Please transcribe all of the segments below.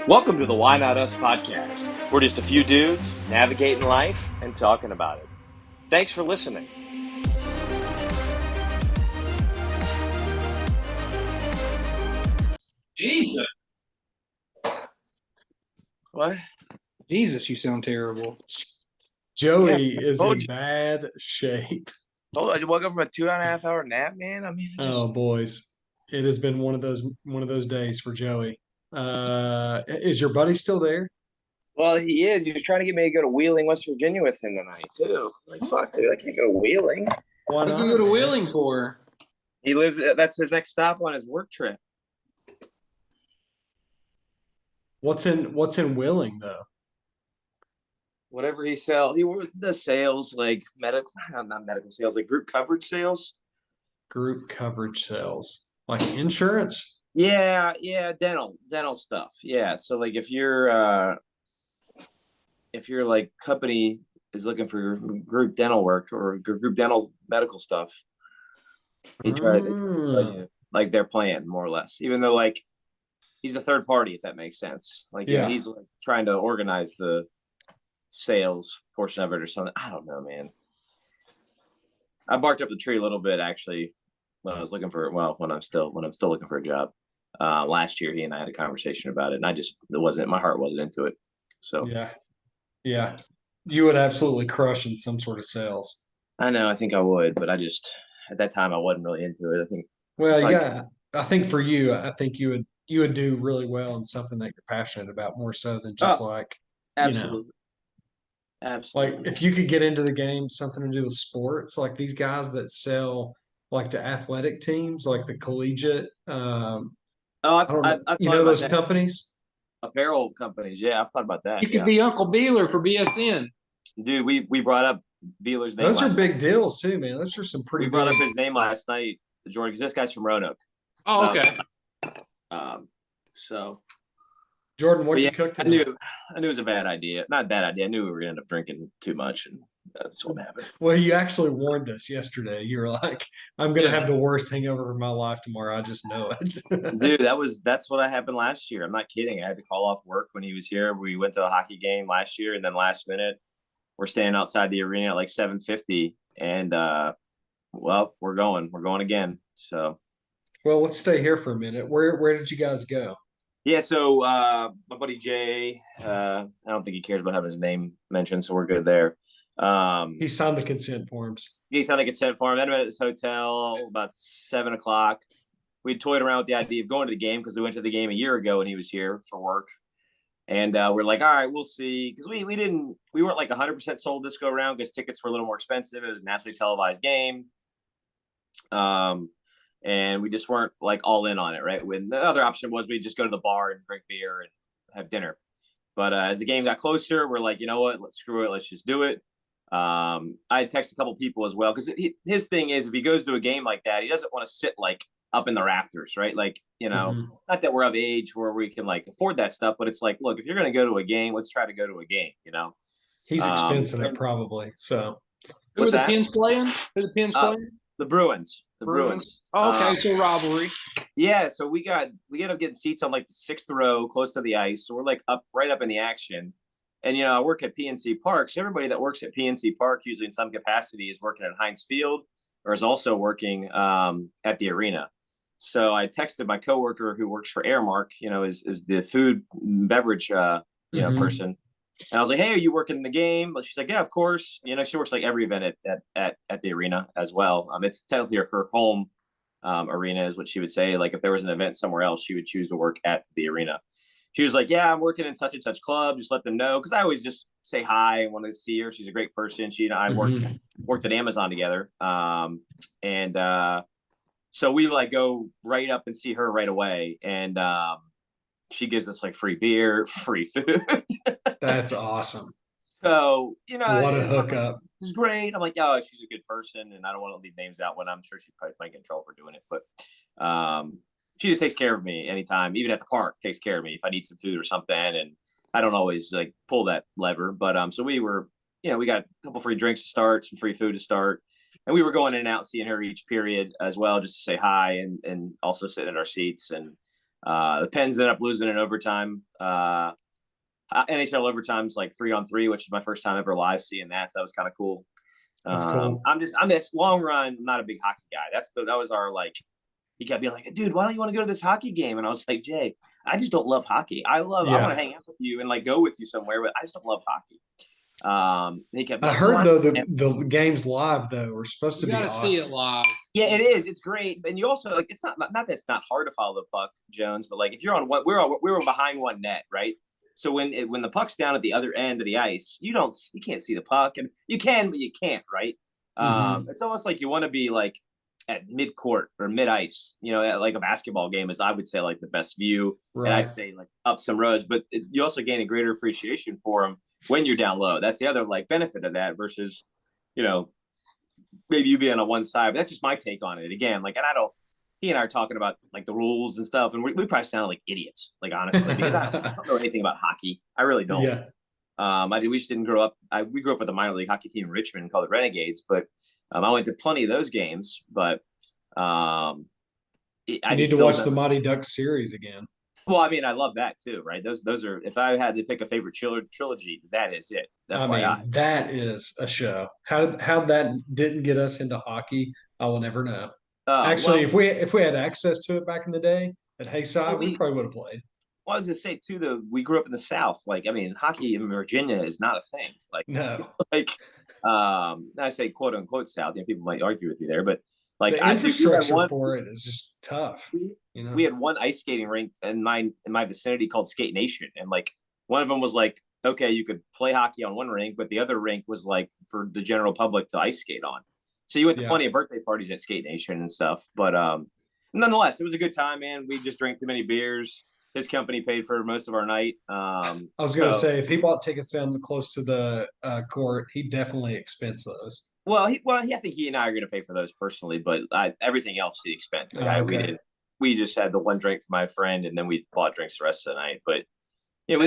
Welcome to the Why Not Us podcast. We're just a few dudes navigating life and talking about it. Thanks for listening. Jesus. What? Jesus, you sound terrible. Joey is told in you. bad shape. Oh, I woke up from a 2.5 hour nap, man. I mean, Oh boys, it has been one of those days for Joey. Is your buddy still there? Well, he is. He was trying to get me to go to Wheeling, West Virginia with him tonight, too. Like, fuck, dude, I can't go to Wheeling. Why What not? did you go to man? Wheeling for? He lives, that's his next stop on his work trip. What's in Willing though? Whatever he sells, he does sales, like medical, not medical sales, like group coverage sales. Group coverage sales, like insurance. Yeah, dental stuff. Yeah. So like if your like company is looking for group dental work or group dental medical stuff, they try to tell you like their plan more or less. Even though like he's a third party, if that makes sense. Like Yeah. he's like trying to organize the sales portion of it or something. I don't know, man. I barked up the tree a little bit actually when I was looking for when I'm still looking for a job. Last year he and I had a conversation about it, and my heart wasn't into it. So Yeah, you would absolutely crush in some sort of sales. I know, I think I would, but I just at that time I wasn't really into it. I think Well, like, yeah, I think for you, I think you would do really well in something that you're passionate about more so than just like absolutely. like Absolutely. if you could get into the game, something to do with sports, like these guys that sell like to athletic teams, like the collegiate, Oh, I don't know, I've you thought know about those that. companies? Apparel companies, yeah, I've thought about that. You could Yeah, be Uncle Beeler for BSN. dude, we brought up Beeler's name. Those are last big night. deals too, man. Those are some We pretty brought big. up his name last night, Jordan, because this guy's from Roanoke. Oh, okay. So, Jordan, but what'd yeah, you cook I tonight? knew it was a bad idea. Not a bad idea. I knew we were gonna end up drinking too much, and that's what happened. Well, you actually warned us yesterday. You were like, "I'm gonna Yeah. have the worst hangover of my life tomorrow. I just know it." Dude, that's what happened last year. I'm not kidding. I had to call off work when he was here. We went to a hockey game last year, and then last minute, we're standing outside the arena at like 7:50, and well, we're going again. So Well, let's stay here for a minute. Where did you guys go? yeah, so my buddy Jay, I don't think he cares about having his name mentioned, so we're good there. He signed the consent forms. He sounded like a set for him. Then we met at this hotel about 7 o'clock. We toyed around with the idea of going to the game because we went to the game a year ago when he was here for work. And we're like, all right, we'll see. Because we weren't like 100% sold this go around because tickets were a little more expensive. It was a nationally televised game. And we just weren't like all in on it, right? When the other option was we just go to the bar and drink beer and have dinner. But as the game got closer, we're like, you know what? Screw it. Let's just do it. I texted a couple people as well because his thing is if he goes to a game like that, he doesn't want to sit like up in the rafters, right? Like, not that we're of age where we can like afford that stuff, but it's like, look, if you're going to go to a game, let's try to go to a game, He's expensing it probably. So Who are What's the that? Pins playing? Who are the Pins playing? The Bruins. The Bruins. Oh, okay, so rivalry. Yeah, so we ended up getting seats on like the 6th row close to the ice. So we're like right up in the action. And I work at PNC Park. So everybody that works at PNC Park, usually in some capacity, is working at Heinz Field or is also working at the arena. So I texted my coworker who works for Airmark, is the food and beverage person. And I was like, hey, are you working the game? But she's like, yeah, of course. She works like every event at the arena as well. It's technically her home arena is what she would say. Like if there was an event somewhere else, she would choose to work at the arena. She was like, yeah, I'm working in such and such club. Just let them know. Cause I always just say hi and want to see her. She's a great person. She and I worked at Amazon together. So we like go right up and see her right away. And she gives us like free beer, free food. that's awesome. So, What a hookup. It's great. I'm like, oh, she's a good person. And I don't want to leave names out when I'm sure she'd probably might get in trouble for doing it. But she just takes care of me anytime, even at the park, takes care of me if I need some food or something. And I don't always like pull that lever. But so we were, we got a couple free drinks to start, some free food to start. And we were going in and out, seeing her each period as well, just to say hi and also sit in our seats. And The Pens ended up losing in overtime. NHL overtime's like 3-on-3, which is my first time ever live seeing that. So that was kind of cool. That's cool. I'm this long run. I'm not a big hockey guy. That was our like. He kept being like, dude, why don't you want to go to this hockey game? And I was like, Jay, I just don't love hockey. I want to hang out with you and like go with you somewhere, but I just don't love hockey. He kept. I Like, heard though the games live though are supposed to You be gotta awesome. see it live. Yeah, it is. It's great, and you also like. It's not that it's not hard to follow the puck, Jones, but like if you're on one, we were behind one net, right? So when the puck's down at the other end of the ice, you can't see the puck, and you can, but you can't, right? It's almost like you want to be like at mid court or mid ice, at like a basketball game is I would say like the best view, Right. and I'd say like up some rows, but you also gain a greater appreciation for them when you're down low. That's the other like benefit of that versus, maybe you be on a one side. But that's just my take on it. Again, like, and he and I are talking about like the rules and stuff, and we probably sound like idiots, like honestly, because I don't know anything about hockey. I really don't. Yeah. We just didn't grow up. We grew up with a minor league hockey team in Richmond called the Renegades, but I went to plenty of those games. But I need to watch the Mighty Ducks series again. Well, I mean, I love that too, right? Those are. If I had to pick a favorite trilogy, that is it. That is a show. How that didn't get us into hockey, I will never know. Actually, if we had access to it back in the day at Hayside, we probably would have played. Well, I was gonna say too, we grew up in the South. Like, I mean, hockey in Virginia is not a thing. Like, no. Like, I say quote unquote South. People might argue with you there, but like the infrastructure for it is just tough. We had one ice skating rink in my vicinity called Skate Nation, and like one of them was like, okay, you could play hockey on one rink, but the other rink was like for the general public to ice skate on. So you went to plenty of birthday parties at Skate Nation and stuff. But nonetheless, it was a good time, man. We just drank too many beers. His company paid for most of our night. I was going to say, if he bought tickets down close to the court, he definitely expense those. Well, I think he and I are going to pay for those personally, but everything else he expense. Like, we just had the one drink for my friend, and then we bought drinks the rest of the night. But then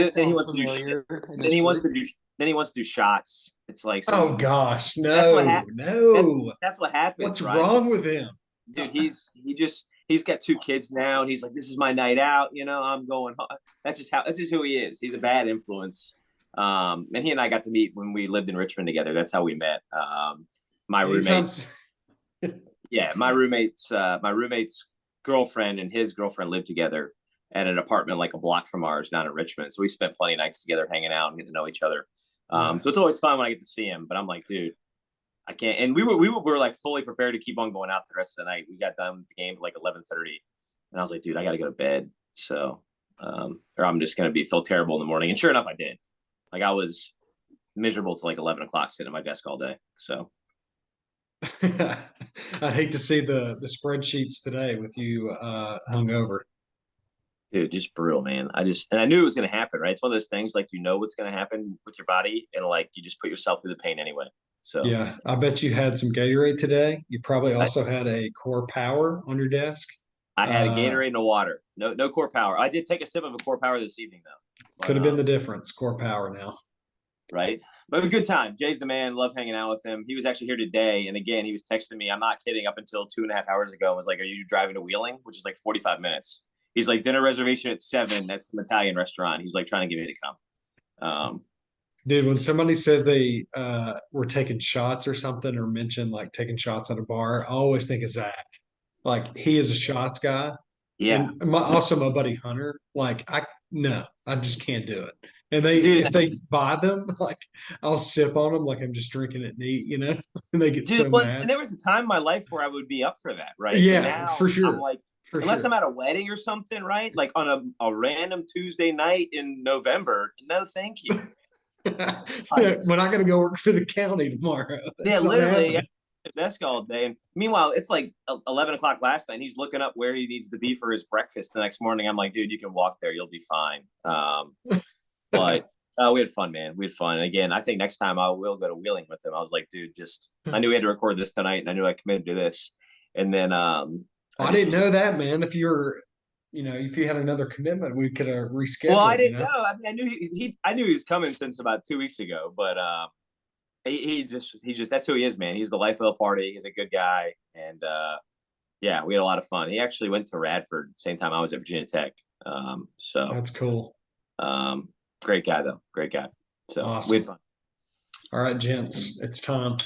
he wants to do shots. It's like, oh gosh, no, no. That's what happens. What's wrong with him, dude? He's got 2 kids now, and he's like, this is my night out. I'm going home. That's just who he is. He's a bad influence. And he and I got to meet when we lived in Richmond together. That's how we met. My roommate's girlfriend and his girlfriend lived together at an apartment like a block from ours down in Richmond. So we spent plenty of nights together hanging out and getting to know each other. So it's always fun when I get to see him, but I'm like, dude, I can't. And we were like fully prepared to keep on going out the rest of the night. We got done with the game at like 11:30, and I was like, dude, I got to go to bed. So, or I'm just going to feel terrible in the morning. And sure enough, I did. Like, I was miserable till like 11 o'clock sitting at my desk all day. So I hate to see the spreadsheets today with you hungover. Dude, just brutal, man. And I knew it was going to happen, right? It's one of those things like, what's going to happen with your body, and like you just put yourself through the pain anyway. So yeah, I bet you had some Gatorade today. You probably also had a Core Power on your desk. I had a Gatorade and a water. No Core Power. I did take a sip of a Core Power this evening though. Could have been the difference. Core Power now. Right. But it was a good time. Jay's the man. Love hanging out with him. He was actually here today. And again, he was texting me. I'm not kidding. Up until 2.5 hours ago, I was like, are you driving to Wheeling? Which is like 45 minutes. He's like, dinner reservation at 7. That's an Italian restaurant. He's like trying to get me to come. Dude, when somebody says they were taking shots or something, or mention like taking shots at a bar, I always think of Zach. Like, he is a shots guy. Yeah. And also my buddy Hunter. Like, I just can't do it. And if they buy them, like, I'll sip on them like I'm just drinking it neat, and they get so mad. And there was a time in my life where I would be up for that, right? Yeah, now, for sure. I'm like, unless I'm at a wedding or something, right? Like on a random Tuesday night in November, no thank you. We're not going to go work for the county tomorrow. That's literally at the desk all day. And meanwhile, it's like 11 o'clock last night, and he's looking up where he needs to be for his breakfast the next morning. I'm like, dude, you can walk there. You'll be fine. But we had fun, man. We had fun. And again, I think next time I will go to Wheeling with him. I was like, dude, I knew we had to record this tonight, and I knew I committed to this. And then I didn't know that, man. If you had another commitment, we could have rescheduled. Well, I didn't know. I mean, I knew he was coming since about 2 weeks ago, but he just that's who he is, man. He's the life of the party. He's a good guy, and Yeah, we had a lot of fun. He actually went to Radford the same time I was at Virginia Tech. So That's cool. Great guy though. Great guy. So we had Awesome. fun. All right, gents, it's time.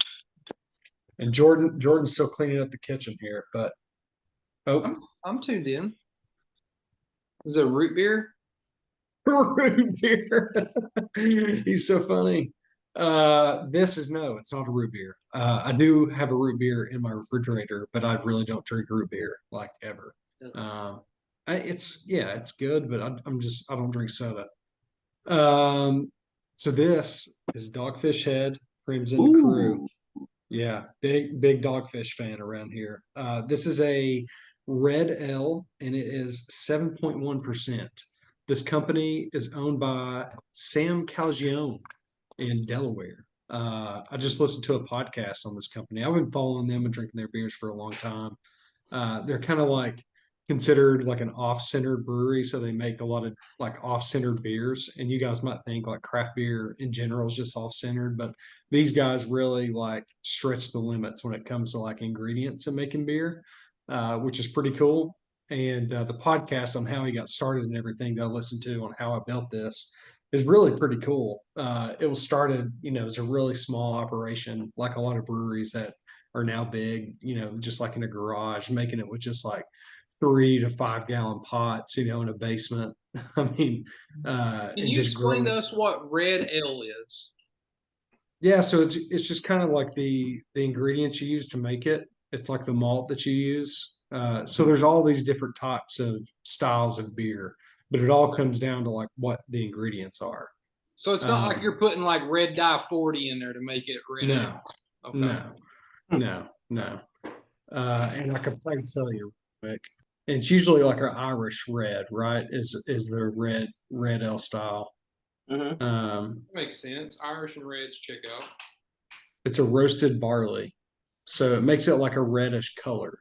And Jordan's still cleaning up the kitchen here, but I'm tuned in. Is it root beer? root beer. He's so funny. It's not a root beer. I do have a root beer in my refrigerator, but I really don't drink root beer like ever. It's good, but I don't drink soda. So this is Dogfish Head Crimson Crew. Yeah, big Dogfish fan around here. This is a red L and it is 7.1%. This company is owned by Sam Calgione in Delaware. I just listened to a podcast on this company. I've been following them and drinking their beers for a long time. They're kind of like considered like an off-centered brewery, so they make a lot of like off-centered beers. And you guys might think like craft beer in general is just off-centered, but these guys really like stretch the limits when it comes to like ingredients and making beer, which is pretty cool. And the podcast on how he got started and everything that I listened to on how I built this is really pretty cool. It was started, as a really small operation, like a lot of breweries that are now big, just like in a garage, making it with just like 3 to 5 gallon pots, in a basement. I mean, Can and you just explain growing. to us what red ale is? Yeah, so it's just kind of like the ingredients you use to make it. It's like the malt that you use. So there's all these different types of styles of beer, but it all comes down to like what the ingredients are. So it's not like you're putting like red dye 40 in there to make it red. No, Okay. no. And I can probably tell you quick. And it's usually like an Irish red, right? Is the red ale style. Makes sense. Irish and reds check out. It's a roasted barley, so it makes it like a reddish color.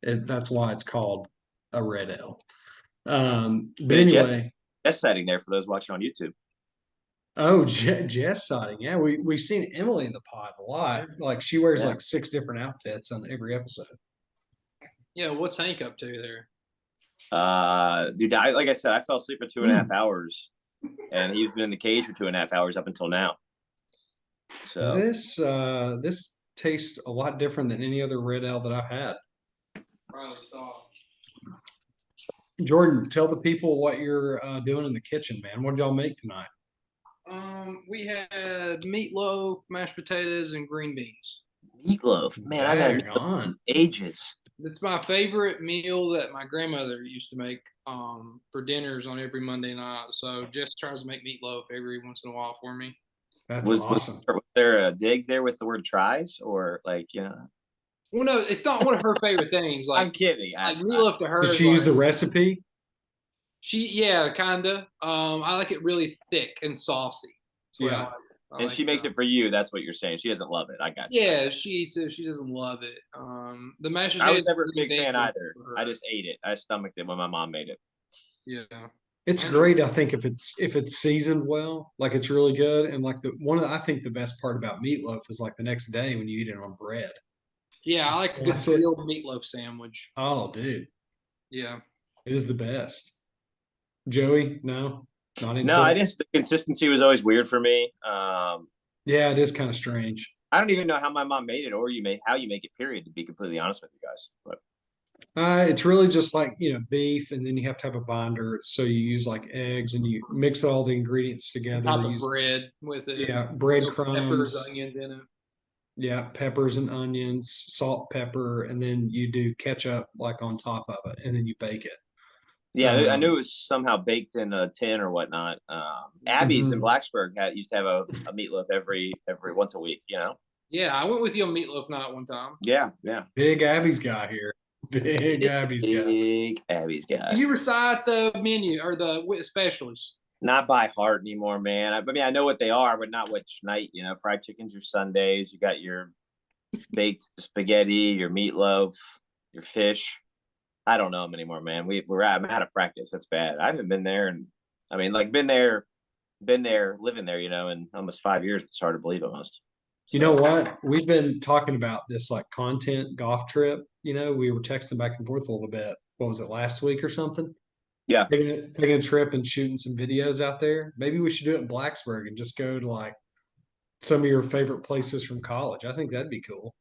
That's why it's called a red ale. But anyway, Jess sighting there for those watching on YouTube. Oh, Jess sighting. Yeah, we've seen Emily in the pod a lot. Like she wears like 6 different outfits on every episode. Yeah, what's Hank up to there? Dude, like I said, I fell asleep for 2.5 hours, and he's been in the cage for 2.5 hours up until now. So this tastes a lot different than any other red ale that I've had. Jordan, tell the people what you're doing in the kitchen, man. What did y'all make tonight? We had meatloaf, mashed potatoes, and green beans. Meatloaf, man, I've had meatloaf in ages. It's my favorite meal that my grandmother used to make for dinners on every Monday night. So Jess tries to make meatloaf every once in a while for me. That's awesome. Was there a dig there with the word tries, or like, Well, no, it's not one of her favorite things. Like I'm kidding. Like meatloaf to her. Does she use the recipe? Yeah, kinda. I like it really thick and saucy. Yeah. And she makes it for you. That's what you're saying. She doesn't love it. I got you. Yeah, she eats it. She doesn't love it. The mashed potatoes. I was never a big fan either. I just ate it. I stomached it when my mom made it. Yeah. It's great. I think if it's seasoned well, like it's really good. And like I think the best part about meatloaf is like the next day when you eat it on bread. Yeah, I like a good grilled meatloaf sandwich. Oh, dude. Yeah. It is the best. Joey, no? Not into No, the consistency was always weird for me. Yeah, it is kind of strange. I don't even know how my mom made it or how you make it, period, to be completely honest with you guys. But it's really just like, beef, and then you have to have a binder. So you use like eggs and you mix all the ingredients together. Use bread with it. Yeah, breadcrumbs. Peppers, onions in it. Yeah, peppers and onions, salt, pepper, and then you do ketchup like on top of it, and then you bake it. Yeah, I knew it was somehow baked in a tin or whatnot. Abby's in Blacksburg used to have a meatloaf every once a week, Yeah, I went with you on meatloaf night one time. Yeah. Big Abby's guy here. Big Abby's guy. Can you recite the menu or the specials? Not by heart anymore, man. I mean, I know what they are, but not which night. Fried chicken's your Sundays. You got your baked spaghetti, your meatloaf, your fish. I don't know them anymore, man. I'm out of practice. That's bad. I haven't been there, and I mean, like been there, living there, in almost 5 years. It's hard to believe almost. You know So what? We've been talking about this like content golf trip. We were texting back and forth a little bit. What was it, last week or something? yeah, Taking a trip and shooting some videos out there. Maybe we should do it in Blacksburg and just go to like some of your favorite places from college. I think that'd be cool.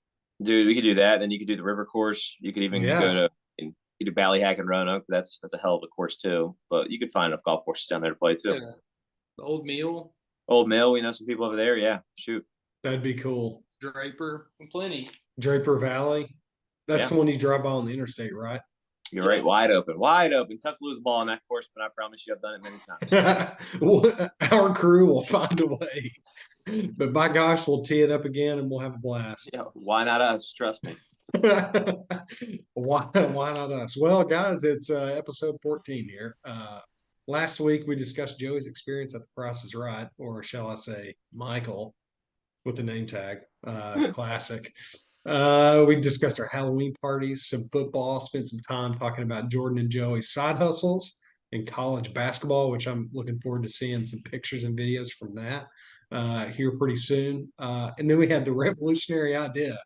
dude, we could do that. Then you could do the river course. You could even go Yeah. to and you do Ballyhack and Roanoke. That's a hell of a course too. But you could find enough golf courses down there to play too. Yeah, the Old Mill, Old Mill, we know some people over there. Yeah, shoot. That'd be cool. Draper, plenty. Draper Valley. That's Yeah, the one you drive by on the interstate, right? you're right. Wide open, wide open. Tough to lose the ball on that course, but I promise you, I've done it many times. Our crew will find a way. But by gosh, we'll tee it up again and we'll have a blast. Yeah, why not us? Trust me. Why not us? Well, guys, it's episode 14 here. Last week we discussed Joey's experience at The Price is Right, or shall I say, Michael, with the name tag. Classic. We discussed our Halloween parties, some football, spent some time talking about Jordan and Joey's side hustles in college basketball, which I'm looking forward to seeing some pictures and videos from that here pretty soon. And then we had the revolutionary idea,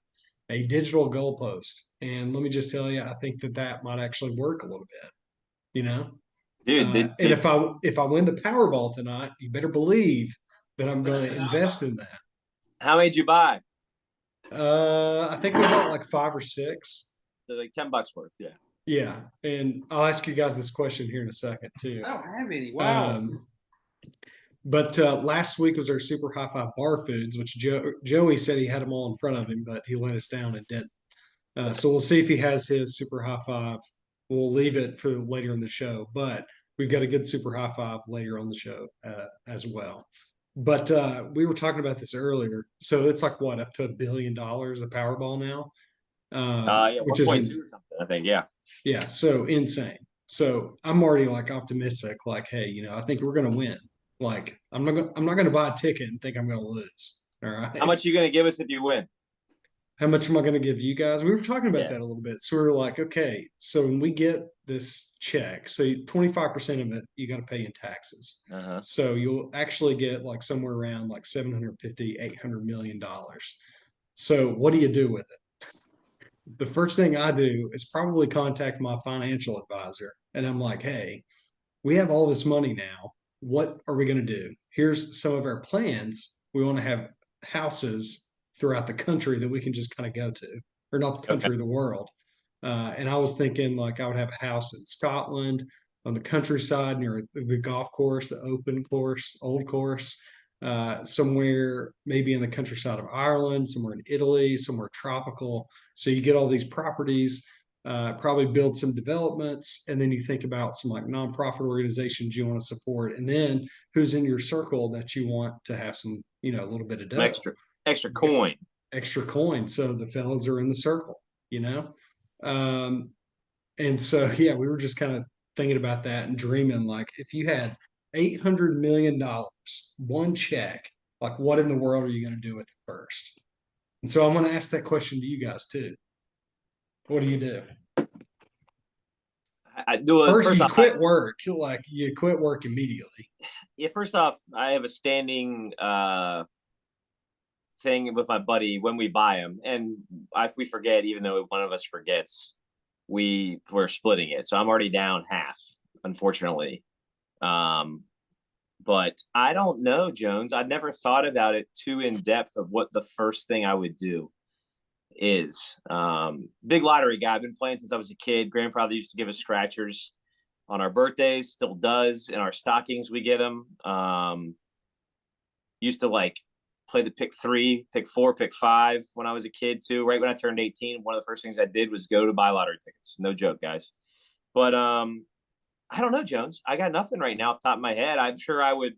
a digital goalpost. And let me just tell you, I think that might actually work a little bit, you know? Dude, And if I win the Powerball tonight, you better believe that I'm going to invest in that. how many did you buy? I think we bought like 5 or 6. They're like $10 worth. Yeah. Yeah, and I'll ask you guys this question here in a second too. I don't have any. Wow. But last week was our Super High Five bar foods, which Joey said he had them all in front of him, but he let us down and didn't. So we'll see if he has his Super High Five. We'll leave it for later in the show, but we've got a good Super High Five later on the show as well. But we were talking about this earlier. So it's like what, up to $1 billion the Powerball now, Yeah, which 1.2 is or something, I think. Yeah. yeah, so insane. So I'm already like optimistic, like, hey, I think we're gonna win. Like, I'm not gonna buy a ticket and think I'm gonna lose. All How right. much are you gonna give us if you win? How much am I gonna give you guys? We were talking about Yeah. that a little bit. So we were like, okay, so when we get this check, so 25% of it you got to pay in taxes. Uh-huh. So you'll actually get like somewhere around like 750, $800 million. So what do you do with it? The first thing I do is probably contact my financial advisor. And I'm like, hey, we have all this money now. What are we going to do? Here's some of our plans. We want to have houses throughout the country that we can just kind of go to, or not the Okay. country, the world. And I was thinking like I would have a house in Scotland on the countryside near the golf course, the open course, old course, somewhere maybe in the countryside of Ireland, somewhere in Italy, somewhere tropical. So you get all these properties, probably build some developments, and then you think about some like nonprofit organizations you want to support, and then who's in your circle that you want to have some, a little bit of Some dough, extra coin. extra coin. So the fellas are in the circle, you know? Um, and so, yeah, we were just kind of thinking about that and dreaming like if you had $800 million, one check, like what in the world are you going to do with it first? And so I'm going to ask that question to you guys too. What do you do? I do it First, first you off. quit work. Like you quit work immediately. Yeah, first off, I have a standing thing with my buddy when we buy them, and we forget, even though one of us forgets, we're splitting it. So I'm already down half, unfortunately. But I don't know, Jones. I've never thought about it too in depth of what the first thing I would do is. Big lottery guy. I've been playing since I was a kid. Grandfather used to give us scratchers on our birthdays, still does. In our stockings, we get them. Used to like play the pick 3, pick 4, pick 5 when I was a kid too. Right when I turned 18, one of the first things I did was go to buy lottery tickets. No joke, guys. But I don't know, Jones. I got nothing right now off the top of my head. I'm sure I would,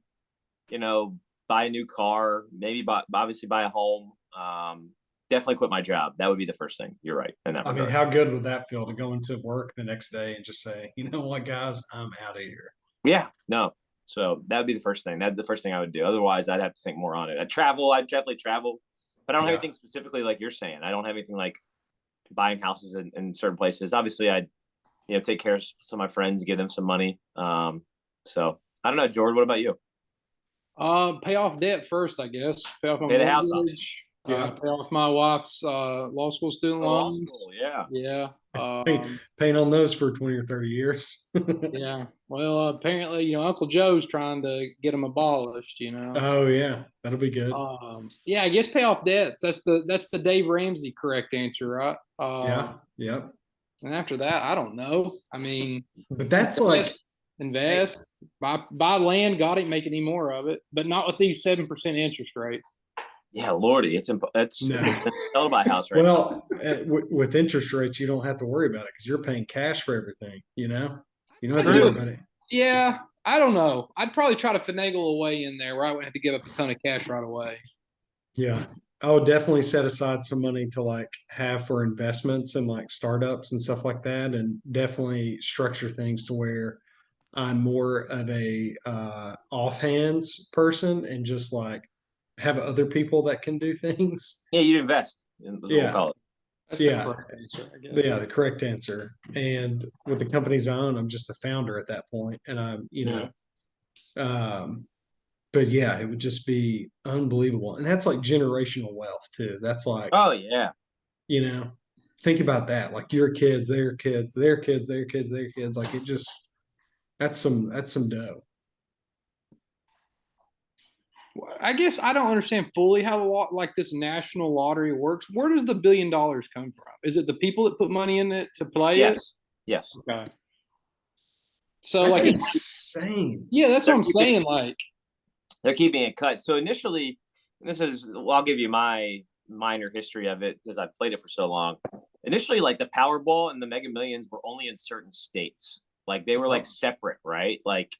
buy a new car, maybe obviously buy a home. Definitely quit my job. That would be the first thing. You're right in that I mean, regard. how good would that feel to go into work the next day and just say, you know what, guys, I'm out of here. Yeah, no. So that would be the first thing. That's the first thing I would do. Otherwise, I'd have to think more on it. I'd definitely travel, but I don't have Yeah. anything specifically like you're saying. I don't have anything like buying houses in certain places. Obviously, I'd take care of some of my friends, give them some money. So I don't know, George. What about you? Pay off debt first, I guess. Pay off my Pay the house off. mortgage. Yeah. Pay off my wife's law school student Oh, law loans. school, yeah. Yeah. Paying on those for 20 or 30 years. Yeah. Well, apparently, Uncle Joe's trying to get them abolished. Oh yeah, that'll be good. Yeah, I guess pay off debts. That's the Dave Ramsey correct answer, right? Yeah, yeah. And after that, I don't know. I mean, But that's like, invest, buy land, got it, make any more of it, but not with these 7% interest rates. Yeah, Lordy, it's no. expensive to buy a house right now. Well, with interest rates, you don't have to worry about it because you're paying cash for everything. You don't have to True. worry about it. Yeah, I don't know. I'd probably try to finagle a way in there where I wouldn't have to give up a ton of cash right away. Yeah. I would definitely set aside some money to like have for investments and like startups and stuff like that, and definitely structure things to where I'm more of a offhands person and just like have other people that can do things. Yeah, you'd invest. Is what we'll Yeah. call it. That's Yeah. the correct answer, I guess. Yeah, the correct answer. And with the companies I own, I'm just the founder at that point, and but yeah, it would just be unbelievable, and that's like generational wealth too. That's like, Oh yeah. Think about that. Like your kids, their kids, their kids, their kids, their kids. Like it just that's some dough. I guess I don't understand fully how like this national lottery works. Where does the $1 billion come from? Is it the people that put money in it to play it? Yes. Okay. So That's like insane. yeah, that's what I'm saying. Like they're keeping it cut. So initially, I'll give you my minor history of it because I've played it for so long. Initially, like the Powerball and the Mega Millions were only in certain states. Like they were like separate, right? Like,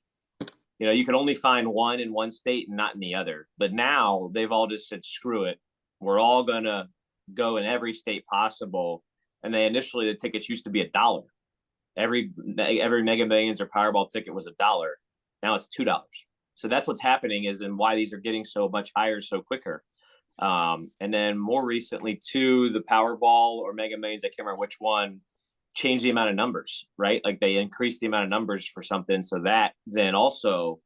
you could only find one in one state and not in the other. But now they've all just said, screw it. We're all going to go in every state possible. And initially the tickets used to be $1. Every Mega Millions or Powerball ticket was $1. Now it's $2. So that's what's happening and why these are getting so much higher so quicker. And then more recently too, the Powerball or Mega Millions, I can't remember which one, changed the amount of numbers, right? Like they increased the amount of numbers for something. So that then also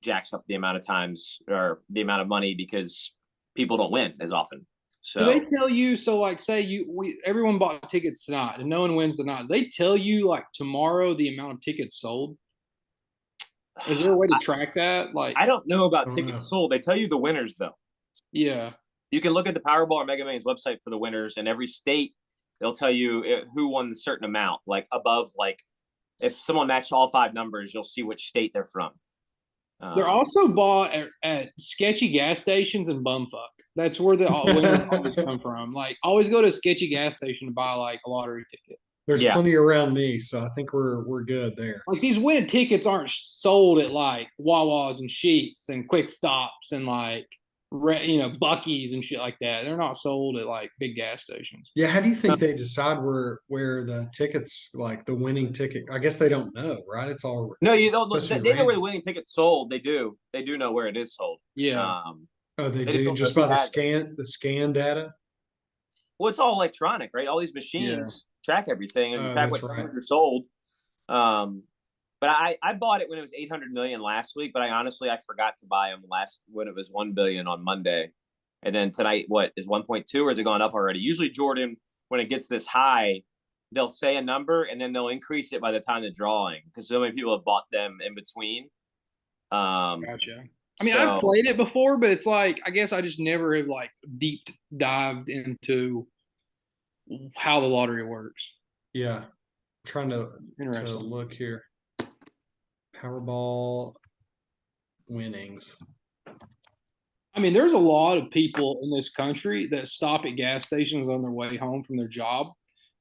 jacks up the amount of times or the amount of money because people don't win as often. So do they tell you, so like say everyone bought tickets tonight and no one wins tonight. Do they tell you like tomorrow the amount of tickets sold? Is there a way to track that? Like I don't know about tickets sold. They tell you the winners though. Yeah. You can look at the Powerball or Mega Millions website for the winners, and every state they'll tell you who won a certain amount, like above, like if someone matched all 5 numbers, you'll see which state they're from. They're also bought at sketchy gas stations and bumfuck. That's where the winners always come from. Like, always go to a sketchy gas station to buy like a lottery ticket. There's plenty around me, so I think we're good there. Like these winning tickets aren't sold at like Wawas and Sheets and Quick Stops and like Bucky's and shit like that. They're not sold at like big gas stations. Yeah, how do you think they decide where the tickets, like the winning ticket? I guess they don't know, right? It's all no, you don't. They know where the winning ticket's sold. They do know where it is sold. Yeah. They do just by the scan data. Well, it's all electronic, right? All these machines track everything and track what tickets are sold. But I bought it when it was 800 million last week, but I forgot to buy them when it was 1 billion on Monday. And then tonight, what is 1.2 or has it gone up already? Usually Jordan, when it gets this high, they'll say a number and then they'll increase it by the time of the drawing because so many people have bought them in between. Gotcha. I mean, I've played it before, but it's like, I guess I just never have like deep dived into how the lottery works. Yeah. I'm trying to look here. Powerball winnings. I mean, there's a lot of people in this country that stop at gas stations on their way home from their job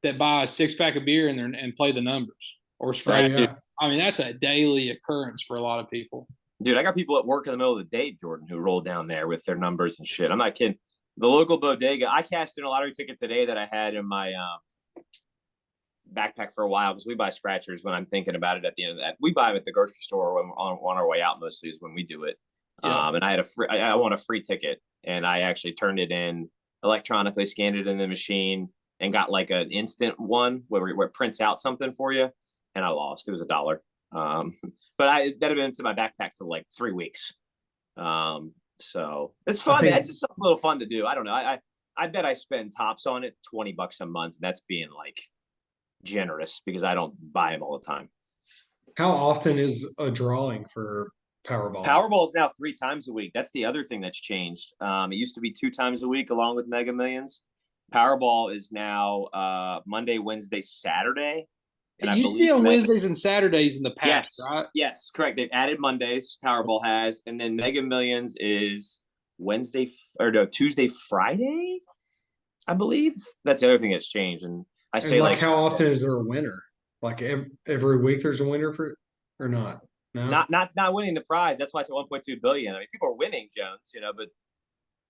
that buy a 6-pack of beer and play the numbers or scratch it. I mean, that's a daily occurrence for a lot of people. Dude, I got people at work in the middle of the day, Jordan, who roll down there with their numbers and shit. I'm not kidding. The local bodega, I cashed in a lottery ticket today that I had in my backpack for a while because we buy scratchers when I'm thinking about it at the end of that. We buy them at the grocery store when on our way out mostly is when we do it. Yeah. And I had I want a free ticket and I actually turned it in electronically, scanned it in the machine and got like an instant one where it prints out something for you. And I lost. It was $1. But that had been in my backpack for like 3 weeks. So it's fun. think It's just something a little fun to do. I don't know. I bet I spend tops on it $20 a month. And that's being like generous because I don't buy them all the time. how often is a drawing for Powerball? Powerball is now 3 times a week. That's the other thing that's changed. It used to be 2 times a week along with Mega Millions. Powerball is now Monday, Wednesday, Saturday. And it used to be on Wednesdays and Saturdays in the past, yes, right? yes, correct. They've added Mondays. Powerball has, and then Mega Millions is Wednesday or no Tuesday, Friday. I believe that's the other thing that's changed. And I say And like how often is there a winner? Like every week there's a winner for or not? No. not winning the prize. That's why it's at 1.2 billion. I mean, people are winning, Jones. But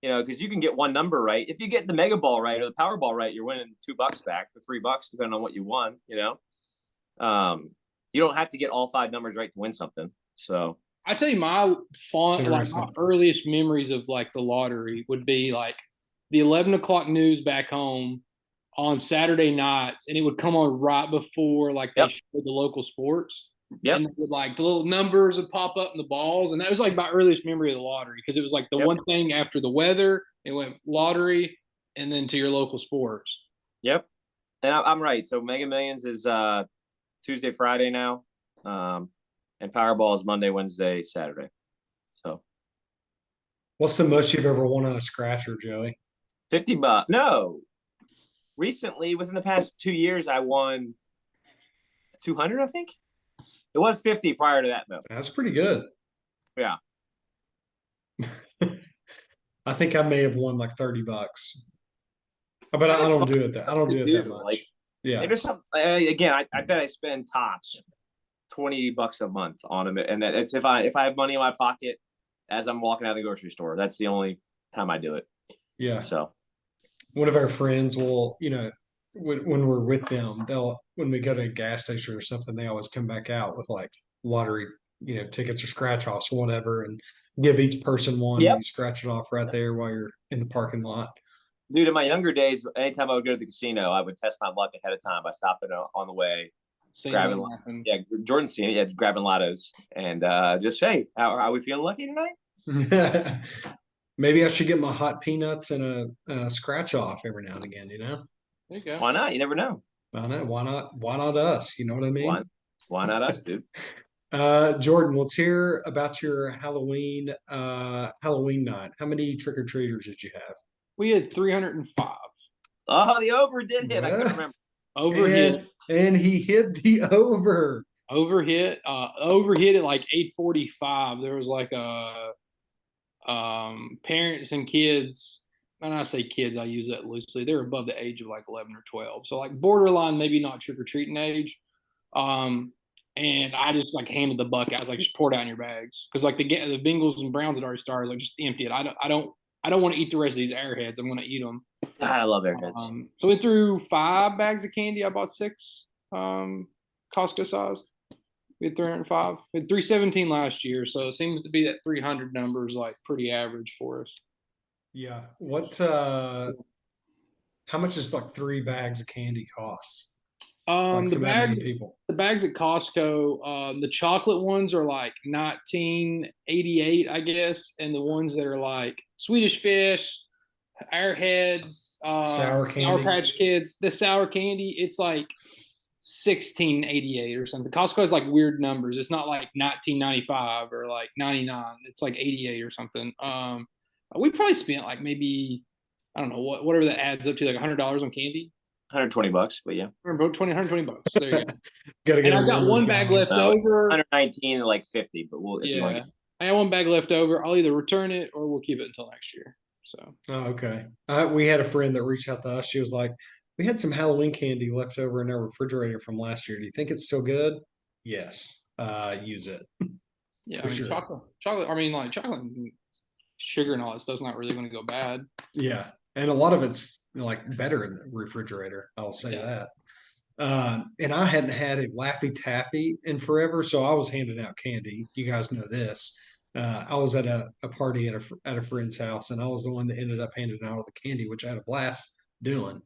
because you can get one number right. If you get the Mega Ball right or the Powerball right, you're winning $2 back or $3, depending on what you won. You don't have to get all 5 numbers right to win something. So I tell you, my my earliest memories of like the lottery would be like the 11 o'clock news back home on Saturday nights, and it would come on right before like they showed the local sports. Yep. And would, like the little numbers would pop up in the balls, and that was like my earliest memory of the lottery because it was like the one thing after the weather. It went lottery, and then to your local sports. Yep, and I'm right. So Mega Millions is Tuesday, Friday now, and Powerball is Monday, Wednesday, Saturday. So, what's the most you've ever won on a scratcher, Joey? $50. No, recently within the past 2 years, I won 200. I think. It was 50 prior to that, though. That's pretty good. Yeah. I think I may have won like $30, but I don't do it that. I don't do it that much. Like, yeah. There's some again. I bet I spend tops $20 a month on them, and it's if I have money in my pocket as I'm walking out of the grocery store. That's the only time I do it. Yeah. So one of our friends will, when we're with them, when we go to a gas station or something, they always come back out with like lottery, tickets or scratch offs or whatever, and give each person one. Yep. And you scratch it off right there while you're in the parking lot. Dude, in my younger days, anytime I would go to the casino, I would test my luck ahead of time by stopping on the way, grabbing, Jordan's seen it, grabbing lottos, and just say, how are we feeling lucky tonight? Maybe I should get my hot peanuts and a scratch off every now and again. There you go. Why not? You never know. I know. Why not? Why not us? You know what I mean? Why not us, dude? Jordan, let's hear about your Halloween night. How many trick or treaters did you have? We had 305. Oh, the over did hit. I couldn't remember. Over hit. And he hit the over. Over hit at like 8:45. There was like a parents and kids. And I say kids, I use that loosely. They're above the age of like 11 or 12. So like borderline, maybe not trick-or-treating age. And I just like handed the buck out. I was like, just pour it out in your bags. Because like the Bengals and Browns had already started. Like just empty it. I don't want to eat the rest of these Airheads. I'm going to eat them. God, I love Airheads. So we threw 5 bags of candy. I bought 6 Costco sized. We had 305. We had 317 last year. So it seems to be that 300 number is like pretty average for us. Yeah. How much does like 3 bags of candy cost? The bags at Costco, the chocolate ones are like $19.88, I guess, and the ones that are like Swedish Fish, Airheads, Sour Patch Kids, the sour candy, it's like $16.88 or something. Costco has like weird numbers. It's not like $19.95 or like $99. It's like 88 or something. We probably spent like maybe, I don't know, whatever that adds up to, like $100 on candy. $120, but yeah. $120 bucks. There you go. Gotta get. And I got one bag left over. 119 like 50, but we'll. I got one bag left over. I'll either return it or we'll keep it until next year. So. Oh, okay. We had a friend that reached out to us. She was like, "We had some Halloween candy left over in our refrigerator from last year. Do you think it's still good?" Yes. Use it. Yeah, sure. Chocolate. I mean, like chocolate, and sugar, and all that stuff's not really going to go bad. Yeah, and a lot of it's like better in the refrigerator. I'll say that. And I hadn't had a Laffy Taffy in forever, so I was handing out candy. You guys know this. I was at a party at a friend's house, and I was the one that ended up handing out all the candy, which I had a blast doing.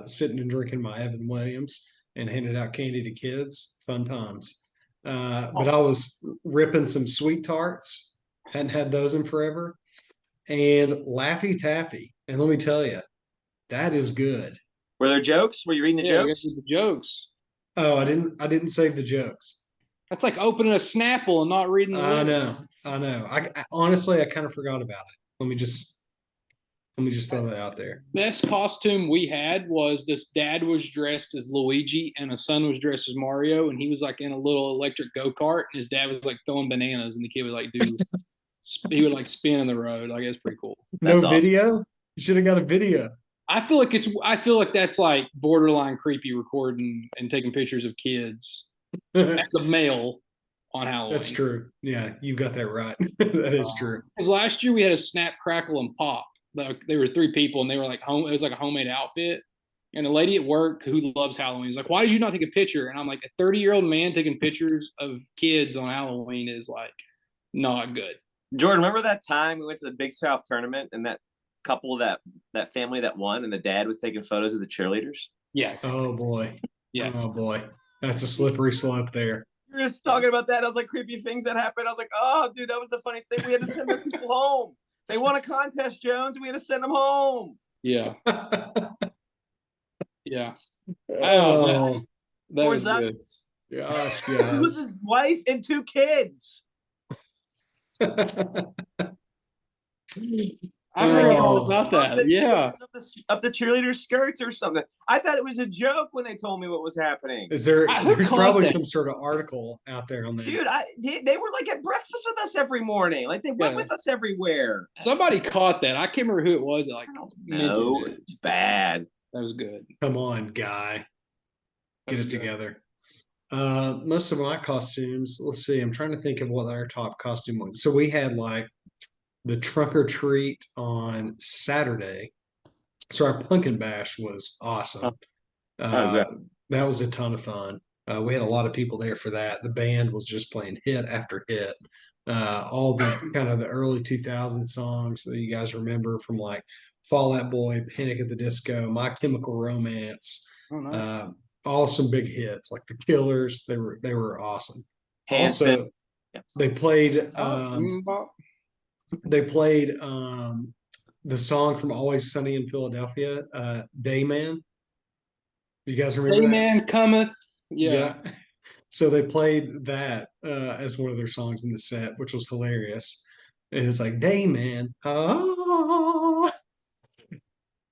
Sitting and drinking my Evan Williams and handing out candy to kids. Fun times. But I was ripping some sweet tarts. Hadn't had those in forever. and Laffy Taffy. And let me tell you, that is good. Were there jokes? Were you reading the Yeah, we got jokes? the jokes. Oh, I didn't save the jokes. That's like opening a Snapple and not reading the I list. know, I know. I honestly, I kind of forgot about it. Let me just throw that out there. Best costume we had was this dad was dressed as Luigi and a son was dressed as Mario, and he was like in a little electric go-kart, and his dad was like throwing bananas, and the kid would like he would like spin in the road. Like it's pretty cool. No That's awesome. video. You should have got a video. I feel like that's like borderline creepy recording and taking pictures of kids as a male on Halloween. That's true. Yeah, you got that right. That is true. Because last year we had a Snap, Crackle, and Pop. There were 3 people, and they were like home. It was like a homemade outfit. And a lady at work who loves Halloween is like, "Why did you not take a picture?" And I'm like, "A 30-year-old man taking pictures of kids on Halloween is like not good." Jordan, remember that time we went to the Big South tournament and that couple that family that won and the dad was taking photos of the cheerleaders? Yes. Oh boy. Yes. Oh boy. That's a slippery slope there. We were just talking about that. I was like, creepy things that happened. I was like, oh, dude, that was the funniest thing. We had to send those people home. They won a contest, Jones. We had to send them home. Yeah. Yeah. Oh, That Poor was good. Zucks. gosh, It was guys. his wife and 2 kids. I heard all Oh. about Up that. Yeah. Up the cheerleader skirts or something. I thought it was a joke when they told me what was happening. Is there? Who There's caught probably that? some sort of article out there on that. Dude, they were like at breakfast with us every morning. Like they went Yeah. with us everywhere. Somebody caught that. I can't remember who it was that like I don't mentioned know. it. It's bad. That was good. Come on, guy. Get That's it good. together. Most of my costumes, let's see, I'm trying to think of what our top costume was. So we had like the trunk or treat on Saturday. So our pumpkin bash was awesome. Okay. That was a ton of fun. We had a lot of people there for that. The band was just playing hit after hit. All the kind of the early 2000 songs that you guys remember from like Fall Out Boy, Panic at the Disco, My Chemical Romance, Oh, nice. all some big hits like the Killers. They were awesome. Hanson. Also, they played Bop. the song from Always Sunny in Philadelphia, Dayman. You guys remember that? Dayman cometh. Yeah. So they played that as one of their songs in the set, which was hilarious. And it's like Dayman. Ah.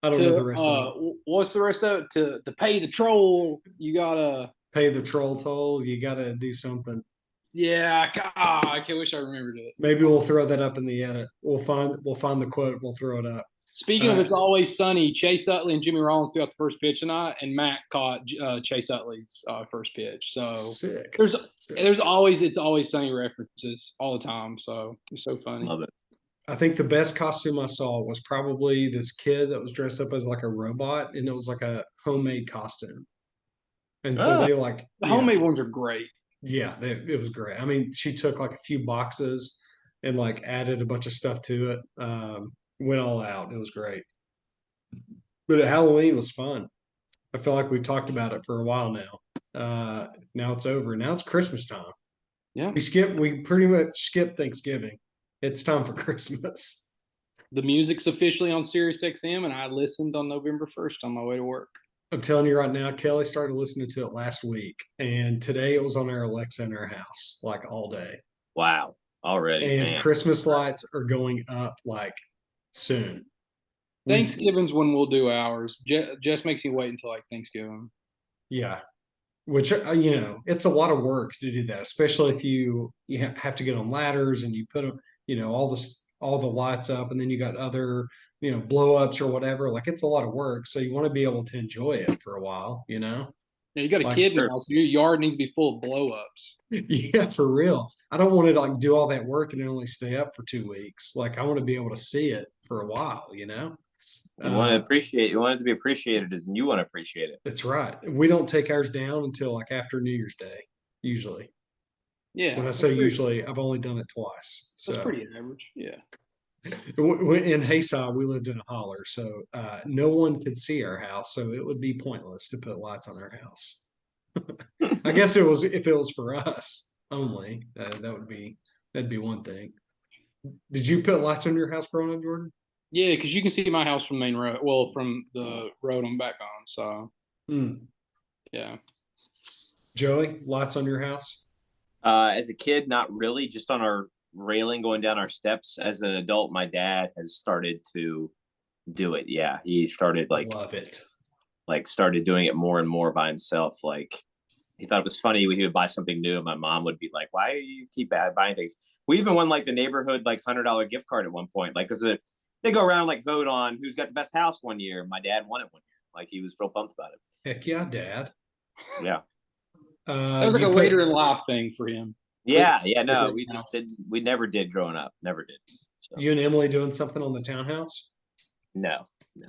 I don't know the rest of it. What's the rest of it? To pay the troll, you gotta. Pay the troll toll. You got to do something. Yeah. I wish I remembered it. Maybe we'll throw that up in the edit. We'll find the quote. We'll throw it up. Speaking of It's Always Sunny, Chase Utley and Jimmy Rollins threw out the first pitch tonight, and Matt caught Chase Utley's first pitch. So Sick. there's always It's Always Sunny references all the time. So it's so funny. Love it. I think the best costume I saw was probably this kid that was dressed up as like a robot, and it was like a homemade costume. And so they like The homemade ones are great. Yeah, it was great. I mean, she took like a few boxes and like added a bunch of stuff to it. Went all out. It was great. But Halloween was fun. I feel like we talked about it for a while now. Now it's over. Now it's Christmas time. Yeah. We pretty much skipped Thanksgiving. It's time for Christmas. The music's officially on Sirius XM, and I listened on November 1st on my way to work. I'm telling you right now, Kelly started listening to it last week, and today it was on our Alexa in our house, like all day. Wow. Already. And man. Christmas lights are going up like soon. Thanksgiving's when we'll do ours. Jess makes me wait until like Thanksgiving. Yeah. Which, it's a lot of work to do that, especially if you have to get on ladders and you put them, all the lights up, and then you got other, blow ups or whatever. Like it's a lot of work. So you want to be able to enjoy it for a while, Yeah, you got a Like, kid now, so your yard needs to be full of blow ups. Yeah, for real. I don't want to like do all that work and then only stay up for 2 weeks. Like I want to be able to see it for a while, You want to appreciate. You want it to be appreciated, and you want to appreciate it. That's right. We don't take ours down until like after New Year's Day, usually. Yeah. When I say usually, I've only done it twice. So that's pretty average. Yeah. In Hayside, we lived in a holler, so no one could see our house, so it would be pointless to put lights on our house. I guess if it was for us only, that'd be one thing. Did you put lights on your house growing up, Jordan? Yeah, because you can see my house from main road. Well, from the road I'm back on. So Hmm. yeah. Joey, lights on your house? As a kid, not really, just on our railing going down our steps. As an adult, my dad has started to do it. Yeah, he started Love it. started doing it more and more by himself. Like he thought it was funny when he would buy something new, and my mom would be like, "Why do you keep buying things?" We even won like the neighborhood like $100 gift card at one point, like because they go around like vote on who's got the best house one year. My dad won it one year. Like he was real pumped about it. Heck yeah, Dad. Yeah. That was Do like a you put later in life thing for him. Yeah, yeah, no, Different we just house. did. We never did growing up. Never did. So you and Emily doing something on the townhouse? no, no.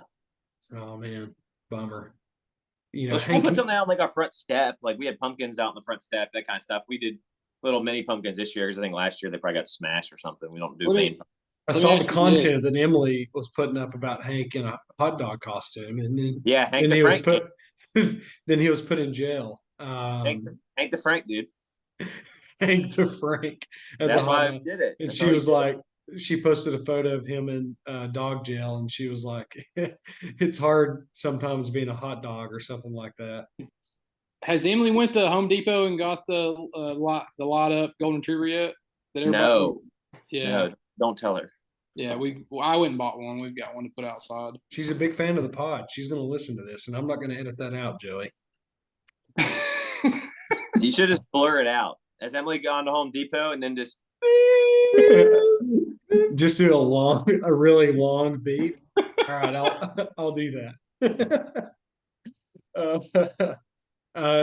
Oh man, bummer. You know, Well, we'll Hank. put something out like our front step. Like we had pumpkins out in the front step, that kind of stuff. We did little mini pumpkins this year because I think last year they probably got smashed or something. We don't do Let main. me I let me saw the ask you this. content that Emily was putting up about Hank in a hot dog costume, and then Yeah, Hank then the he was Frank, put then he was put in jail. Hank the Frank, dude. Hank the Frank as a That's hot why I dog, did it. and That's she how he was did it. like, she posted a photo of him in dog jail, and she was like, it's hard sometimes being a hot dog or something like that. Has Emily went to Home Depot and got the light up golden retriever yet? That everybody. No, Yeah, no, don't tell her. yeah. I went and bought one. We've got one to put outside. She's a big fan of the pod. She's going to listen to this, and I'm not going to edit that out, Joey. You should just blur it out. Has Emily gone to Home Depot and then just Just do a really long beat. All right, I'll do that.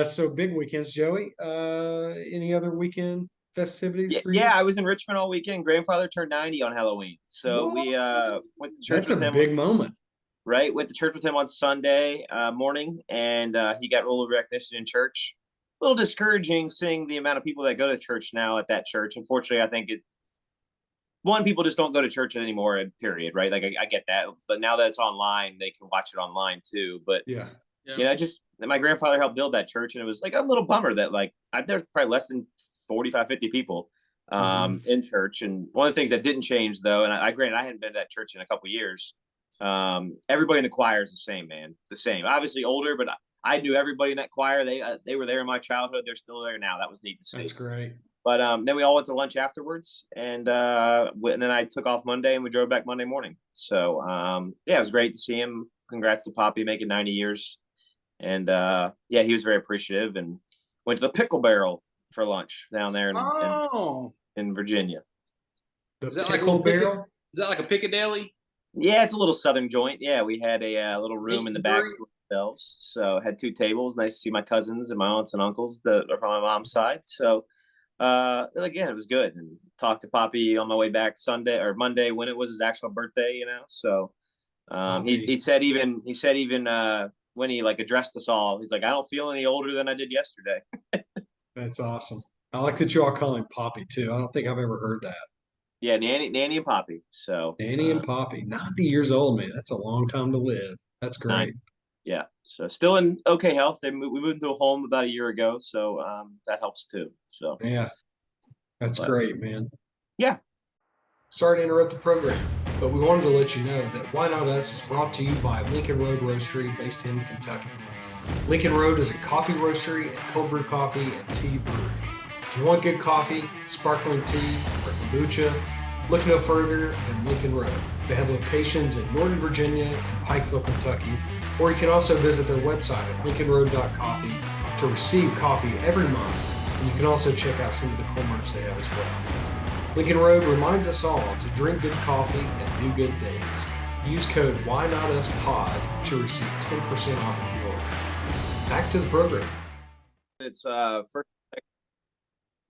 So big weekends, Joey. Any other weekend festivities yeah, for you? yeah, I was in Richmond all weekend. Grandfather turned 90 on Halloween. So What? we went to church That's a with him big moment. right? Went to church with him on Sunday morning, and he got roll of recognition in church. A little discouraging seeing the amount of people that go to church now at that church. Unfortunately, I think people just don't go to church anymore. Period, right? Like I get that, but now that it's online, they can watch it online too. But Yeah. just my grandfather helped build that church, and it was like a little bummer that there's probably less than 45, 50 people in church. And one of the things that didn't change though, and granted I hadn't been to that church in a couple of years. Everybody in the choir is the same, man. The same. Obviously older, but I knew everybody in that choir. They were there in my childhood. They're still there now. That was neat to see. That's great. But then we all went to lunch afterwards, and then I took off Monday, and we drove back Monday morning. So yeah, it was great to see him. Congrats to Poppy making 90 years, and yeah, he was very appreciative, and went to the Pickle Barrel for lunch down there in Virginia. The Is that pickle like barrel? Is that like a Piccadilly? Yeah, it's a little southern joint. Yeah, we had a little room in the back to ourselves, so had two tables. Nice to see my cousins and my aunts and uncles that are from my mom's side. So again, it was good. And talked to Poppy on my way back Sunday or Monday when it was his actual birthday. So he said even when he like addressed us all, he's like, I don't feel any older than I did yesterday. That's awesome. I like that you all call him Poppy too. I don't think I've ever heard that. Yeah, Nanny and Poppy. So Danny and Poppy, 90 years old, man. That's a long time to live. That's great. Yeah, so still in okay health. We moved into a home about a year ago, so that helps too. So Yeah, that's great, man. Yeah. Sorry to interrupt the program, but we wanted to let you know that Why Not Us is brought to you by Lincoln Road Roastery based in Kentucky. Lincoln Road is a coffee roastery and cold brew coffee and tea brewery. If you want good coffee, sparkling tea, or kombucha, look no further than Lincoln Road. They have locations in Northern Virginia and Pikeville, Kentucky, or you can also visit their website at lincolnroad.coffee to receive coffee every month, and you can also check out some of the cool merch they have as well. Lincoln Road reminds us all to drink good coffee and do good things. Use code WhyNotUsPod to receive 10% off of your order. Back to the program. It's first.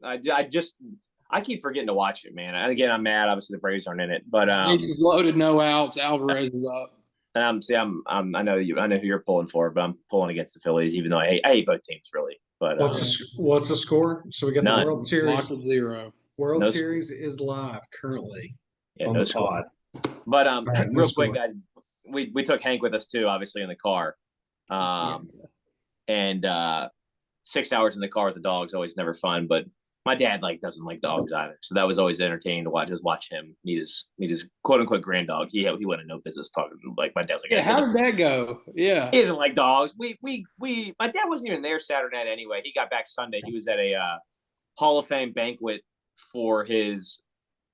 I keep forgetting to watch it, man. And again, I'm mad. Obviously, the Braves aren't in it, but Bases loaded, no outs. Alvarez is up. and I know who you're pulling for, but I'm pulling against the Phillies, even though I hate both teams really. But what's the score? So we got none. the World Series. Locked at 0. World Series is live currly on no the pod. But right, real quick, we took Hank with us too, obviously in the car, and 6 hours in the car with the dog's always never fun. But My dad doesn't like dogs either, so that was always entertaining to watch him meet his quote unquote grand dog. He wanted no business talking. Like my dad's like, Yeah, how did that go? Yeah. He doesn't like dogs. My dad wasn't even there Saturday night anyway. He got back Sunday. He was at a Hall of Fame banquet for his.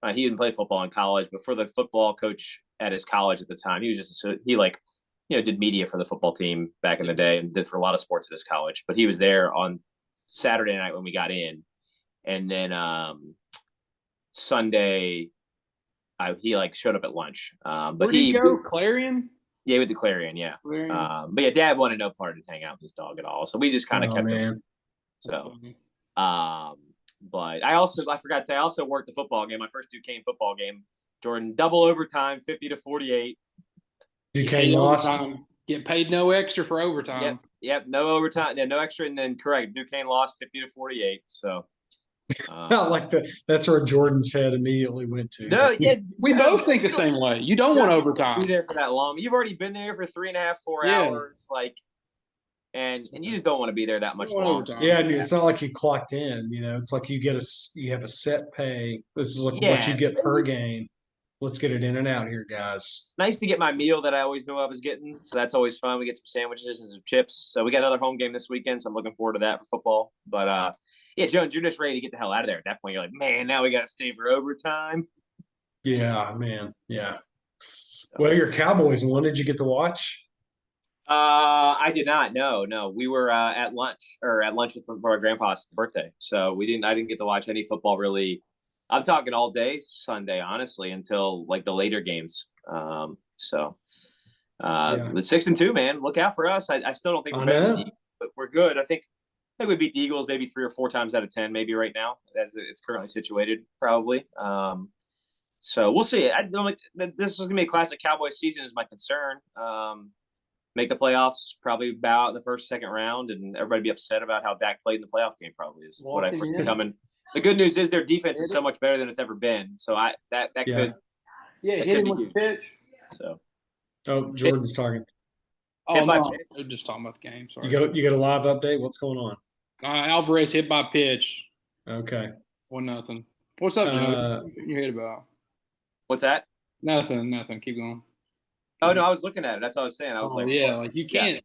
He didn't play football in college, but for the football coach at his college at the time, he was did media for the football team back in the day and did for a lot of sports at his college. But he was there on Saturday night when we got in. And then Sunday, he showed up at lunch. But where did he go? Clarion? Yeah, with the Clarion, yeah. Clarion. But yeah, Dad wanted no part to hang out with this dog at all, so we just kind of kept him. So, but I forgot I also worked the football game. My first Duquesne football game, Jordan, double overtime, 50-48. Duquesne lost. Get paid no extra for overtime. Yep, no overtime, no extra, and then correct. Duquesne lost 50-48. So. That's where Jordan's head immediately went to. No, yeah, we both think the same way. You don't want overtime. Be there for that long. You've already been there for 3.5, 4 hours, and you just don't want to be there that much longer. Yeah, it's not like you clocked in. It's like you have a set pay. This is what you get per game. Let's get it in and out here, guys. Nice to get my meal that I always knew I was getting, so that's always fun. We get some sandwiches and some chips. So we got another home game this weekend, so I'm looking forward to that for football. But yeah, Jones, you're just ready to get the hell out of there. At that point, you're like, man, now we got to stay for overtime. Yeah, man. Yeah. Well, your Cowboys won. Did you get to watch? I did not. No. We were at lunch for our grandpa's birthday, so I didn't get to watch any football really. I'm talking all day Sunday, honestly, until the later games. The 6-2, man. Look out for us. I still don't think we're better than the Eagles, but we're good. I think we beat the Eagles maybe 3 or 4 times out of 10, maybe right now, as it's currently situated, probably. So we'll see. I don't like this is gonna be a classic Cowboys season is my concern. Make the playoffs, probably bow out in the first, second round, and everybody be upset about how Dak played in the playoff game. Probably is what I foresee coming. The good news is their defense is so much better than it's ever been. So that could hit him with the pitch. So Jordan's talking. Oh no, they're just talking about the game. Sorry. You got a live update? What's going on? Alvarez hit by pitch. Okay. 1-0. What's up, Joe? What your head about? What's that? Nothing. Keep going. Oh no, I was looking at it. That's what I was saying. I was you can't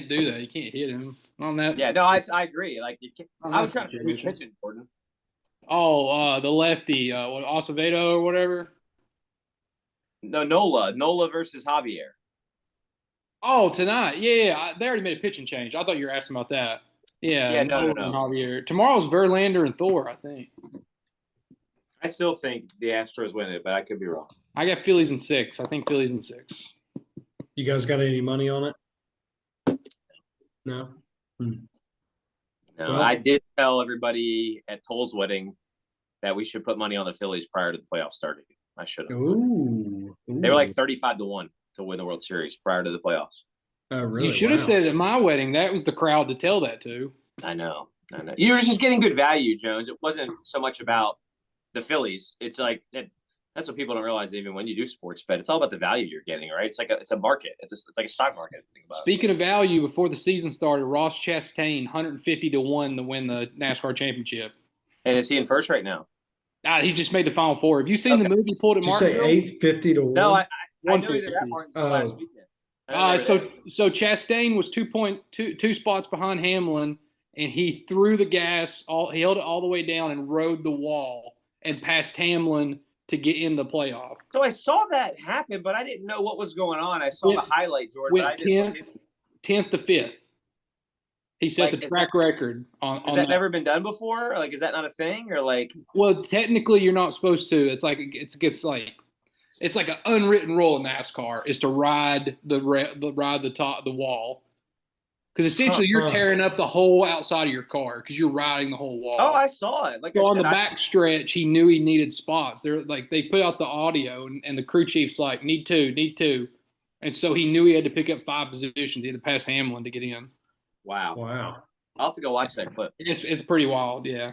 do that. You can't hit him on that. Yeah, no, I agree. You can't. I was trying to figure who's pitching, Jordan. Oh, the lefty, Acevedo or whatever. No, Nola versus Javier. Oh, tonight. Yeah. They already made a pitching change. I thought you were asking about that. Yeah. Yeah, no. Javier. Tomorrow's Verlander and Thor, I think. I still think the Astros win it, but I could be wrong. I got Phillies in 6. I think Phillies in 6. You guys got any money on it? No? No, well, I did tell everybody at Toll's wedding that we should put money on the Phillies prior to the playoffs starting. I should have. Ooh. They were 35-1 to win the World Series prior to the playoffs. Oh, really? You should have said it at my wedding. That was the crowd to tell that to. I know. You were just getting good value, Jones. It wasn't so much about the Phillies. It's that's what people don't realize even when you do sports bet. It's all about the value you're getting, right? It's a market. It's like a stock market. Think about Speaking of value, before the season started, Ross Chastain 150-1 to win the NASCAR championship. And is he in first right now? He's just made the Final Four. Have you seen the movie Pulled at Martinsville? Did you say 850-1? No, I know he was at Martinsville last weekend. So Chastain was 2 spots behind Hamlin, and he threw the gas. He held it all the way down and rode the wall and passed Hamlin to get in the playoff. So I saw that happen, but I didn't know what was going on. I saw the highlight, Jordan. Went 10th to 5th. He set the track record on. Has that never been done before? Is that not a thing? Or Well, technically, you're not supposed to. It's like an unwritten rule in NASCAR is to ride the wall. Because essentially you're tearing up the whole outside of your car because you're riding the whole wall. Oh, I saw it. On the back stretch, he knew he needed spots. They put out the audio, and the crew chief's like, need two. And so he knew he had to pick up 5 positions. He had to pass Hamlin to get in. Wow. I'll have to go watch that clip. It's pretty wild, yeah.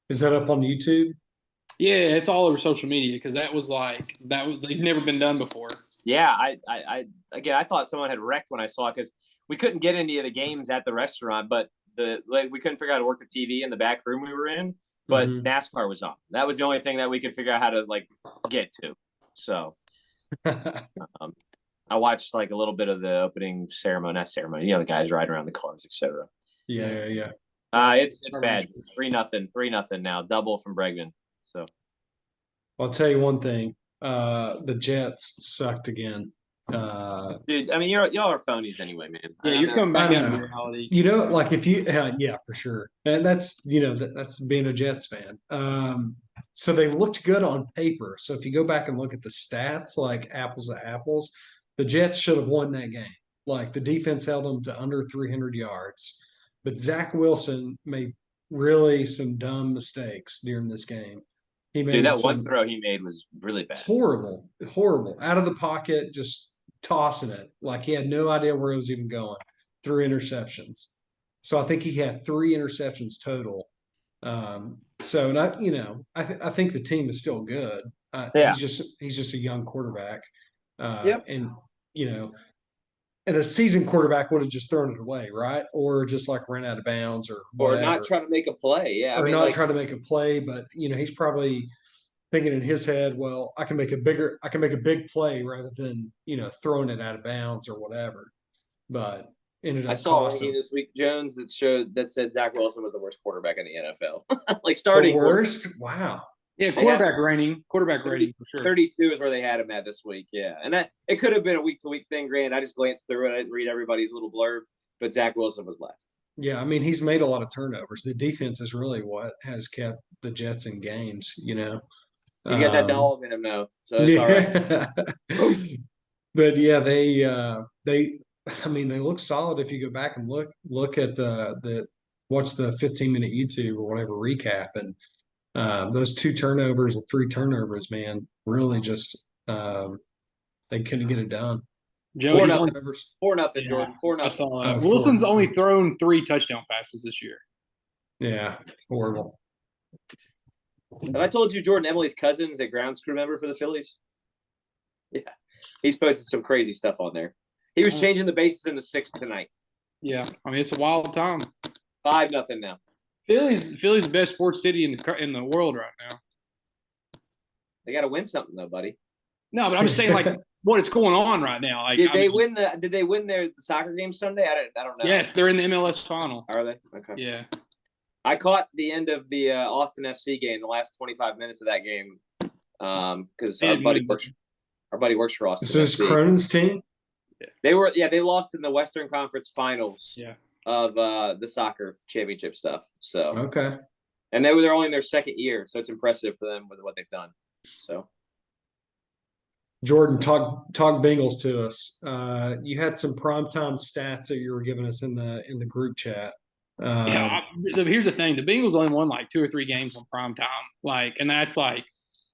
Is that up on YouTube? Yeah, it's all over social media because they've never been done before. Yeah, I thought someone had wrecked when I saw it because we couldn't get any of the games at the restaurant, but we couldn't figure out how to work the TV in the back room we were in. but NASCAR was on. That was the only thing that we could figure out how to like get to. So I watched like a little bit of the opening ceremony, not ceremony, the guys riding around the cars, etc. Yeah. It's bad. 3-0 now, double from Bregman. So I'll tell you one thing. The Jets sucked again. dude, I mean, y'all are phonies anyway, man. Yeah, you're coming back down to reality. Like if you, yeah, for sure. And that's, that's being a Jets fan. So they looked good on paper. So if you go back and look at the stats, like apples to apples, the Jets should have won that game. Like the defense held them to under 300 yards. But Zach Wilson made really some dumb mistakes during this game. He made that one throw he made was really bad. Horrible. Out of the pocket, just tossing it. Like he had no idea where it was even going. 3 interceptions. So I think he had 3 interceptions total. So not, I think the team is still good. He's just a young quarterback. And and a seasoned quarterback would have just thrown it away, right? Or just like ran out of bounds or whatever. Or not try to make a play. Yeah. Or not try to make a play, but he's probably thinking in his head, well, I can make a big play rather than, throwing it out of bounds or whatever. But ended up I saw a meme this week, Jones, that said Zach Wilson was the worst quarterback in the NFL. Like starting the worst? Wow. Yeah, quarterback rating for sure. 32 is where they had him at this week. Yeah, and that it could have been a week-to-week thing. Granted, I just glanced through it. I didn't read everybody's little blurb, but Zach Wilson was last. Yeah, I mean he's made a lot of turnovers. The defense is really what has kept the Jets in games. He's got that dog in him now, so it's all right. But yeah, they look solid if you go back and look at watch the 15-minute YouTube or whatever recap, and those 2 turnovers or 3 turnovers, man, really just they couldn't get it done. 4-0, Jordan. 4-0. I saw that. Wilson's only thrown 3 touchdown passes this year. Yeah, horrible. Have I told you Jordan Emily's cousin is a grounds crew member for the Phillies? Yeah, he's posted some crazy stuff on there. He was changing the bases in the 6th tonight. Yeah, I mean it's a wild time. 5-0 now. Philly's the best sports city in the world right now. They got to win something though, buddy. No, but I'm just saying like what is going on right now. Like, did they win their soccer game Sunday? I don't know. Yes, they're in the MLS final. Are they? Okay. Yeah. I caught the end of the Austin FC game, the last 25 minutes of that game, because our buddy works for Austin. So this is Cronin's team. Yeah. They lost in the Western Conference Finals. Yeah. Of the soccer championship stuff. So okay. And they're only in their 2nd year, so it's impressive for them with what they've done. So Jordan, talk Bengals to us. You had some primetime stats that you were giving us in the group chat. Here's the thing: the Bengals only won like 2 or 3 games on primetime, and that's like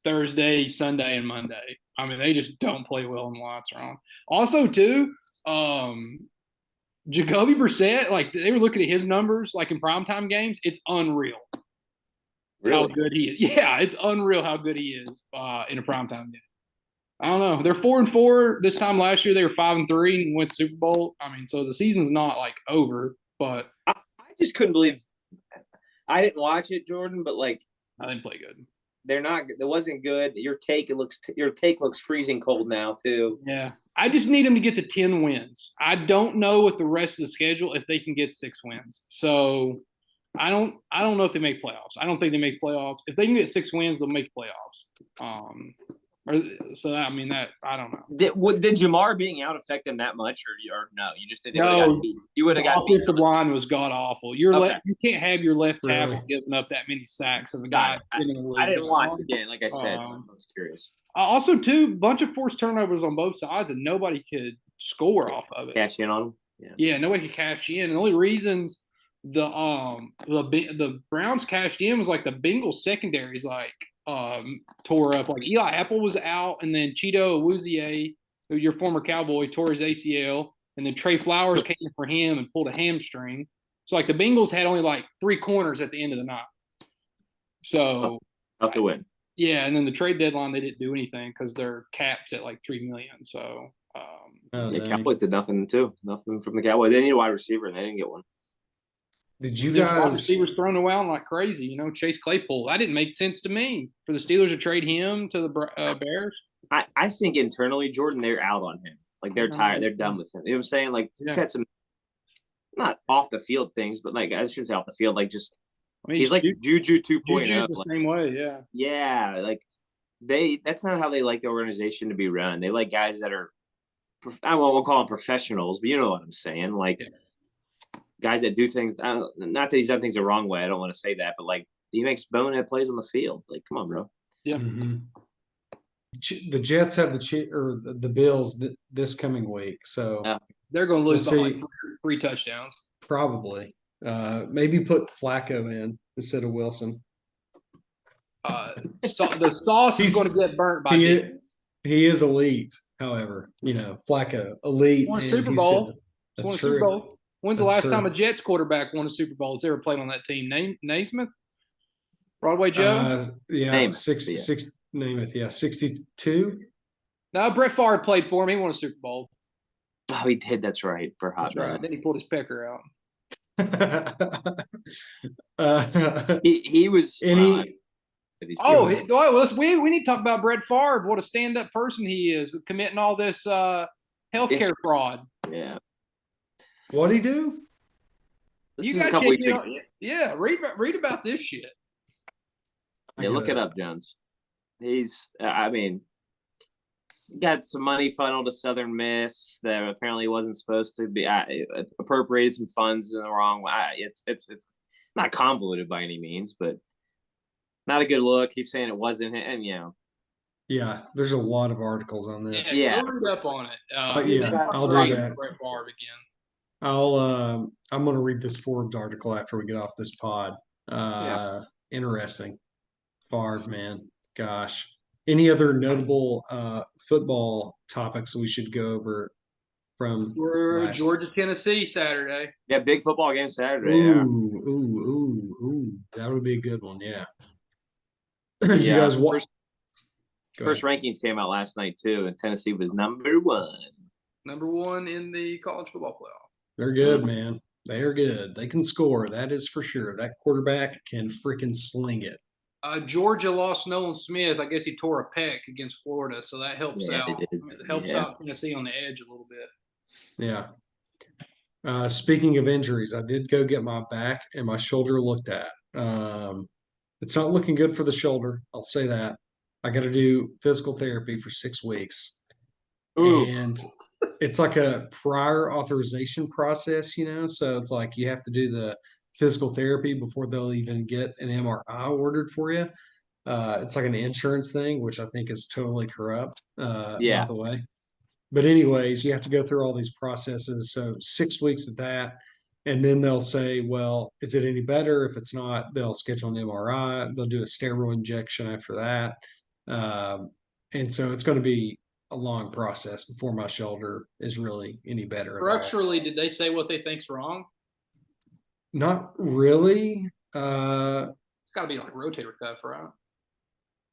Thursday, Sunday, and Monday. I mean, they just don't play well when the lights are on. Also, too, Jacoby Brissett, like they were looking at his numbers, like in primetime games, it's unreal. Really? How good he is. Yeah, it's unreal how good he is in a primetime game. I don't know. They're 4-4. This time last year they were 5-3 and went to Super Bowl. I mean, so the season's not like over, but I just couldn't believe I didn't watch it, Jordan, but like I didn't play good. They're not. It wasn't good. Your take looks freezing cold now too. Yeah, I just need them to get to 10 wins. I don't know with the rest of the schedule if they can get 6 wins. So I don't know if they make playoffs. I don't think they make playoffs. If they can get 6 wins, they'll make playoffs. I don't know. Did Jamar being out affect them that much, or no? You just didn't. No, you would have got. The offensive line was god awful. You can't have your left tackle giving up that many sacks of a guy. I didn't watch again, like I said, so I was curious. Also, too, bunch of forced turnovers on both sides, and nobody could score off of it. Cash in on them. Yeah, nobody could cash in. And the only reasons the Browns cashed in was like the Bengals secondaries tore up. Like Eli Apple was out, and then Cheeto Awuzie, who your former Cowboy, tore his ACL, and then Trey Flowers came in for him and pulled a hamstring. So like the Bengals had only like 3 corners at the end of the night. So tough to win. Yeah, and then the trade deadline they didn't do anything because their cap's at like $3 million. So Cowboys did nothing too. Nothing from the Cowboys. They need a wide receiver and they didn't get one. Did you There's wide guys? receivers thrown around like crazy. You know, Chase Claypool. That didn't make sense to me for the Steelers to trade him to the Bears. I think internally, Jordan, they're out on him. Like they're tired. They're done with him. You know what I'm saying? Like he's had some not off the field things, but like I shouldn't say off the field. Like just he's like Juju 2.0. Juju's the same way, yeah. Yeah, like that's not how they like the organization to be run. They like guys that are I won't call them professionals, but you know what I'm saying. Like guys that do things. Not that he's done things the wrong way. I don't want to say that, but like he makes bonehead plays on the field. Like, come on, bro. Yeah. Mm-hmm. The Jets have the Bills this coming week, so they're going to lose by like 3 touchdowns. Probably. Maybe put Flacco in instead of Wilson. The sauce is going to get burnt by he is elite, however. You know, Flacco, elite. Won a Super Bowl. That's true. When's the last time a Jets quarterback won a Super Bowl that's ever played on that team? Naismith? Broadway Joe? Namath, 62. No, Brett Favre played for him. He won a Super Bowl. Oh, he did. That's right. For hot. Right. Then he pulled his pecker out. He was. We need to talk about Brett Favre. What a stand-up person he is, committing all this healthcare fraud. Yeah. What'd he do? You guys can't read about this shit. Yeah, look it up, Jones. He's, got some money funneled to Southern Miss that apparently wasn't supposed to be. Appropriated some funds in the wrong way. It's not convoluted by any means, but not a good look. He's saying it wasn't, and yeah, there's a lot of articles on this. Yeah, read up on it. I'll do that. Brett Favre again. I'm going to read this Forbes article after we get off this pod. Interesting. Favre, man. Gosh. Any other notable football topics we should go over from Georgia, Tennessee Saturday? Yeah, big football game Saturday. Ooh. That would be a good one, yeah. Did you guys watch? First rankings came out last night too, and Tennessee was number 1. Number 1 in the college football playoff. They're good, man. They are good. They can score. That is for sure. That quarterback can freaking sling it. Georgia lost Nolan Smith. I guess he tore a pec against Florida, so that helps out. It helps out Tennessee on the edge a little bit. Yeah. Speaking of injuries, I did go get my back and my shoulder looked at. It's not looking good for the shoulder. I'll say that. I got to do physical therapy for 6 weeks. Ooh. And it's like a prior authorization process, so it's like you have to do the physical therapy before they'll even get an MRI ordered for you. It's like an insurance thing, which I think is totally corrupt, by the way. But anyways, you have to go through all these processes. So 6 weeks of that. And then they'll say, well, is it any better? If it's not, they'll schedule an MRI. They'll do a steroid injection after that. And so it's going to be a long process before my shoulder is really any better. Structurally, did they say what they think's wrong? Not really. It's got to be like rotator cuff, right?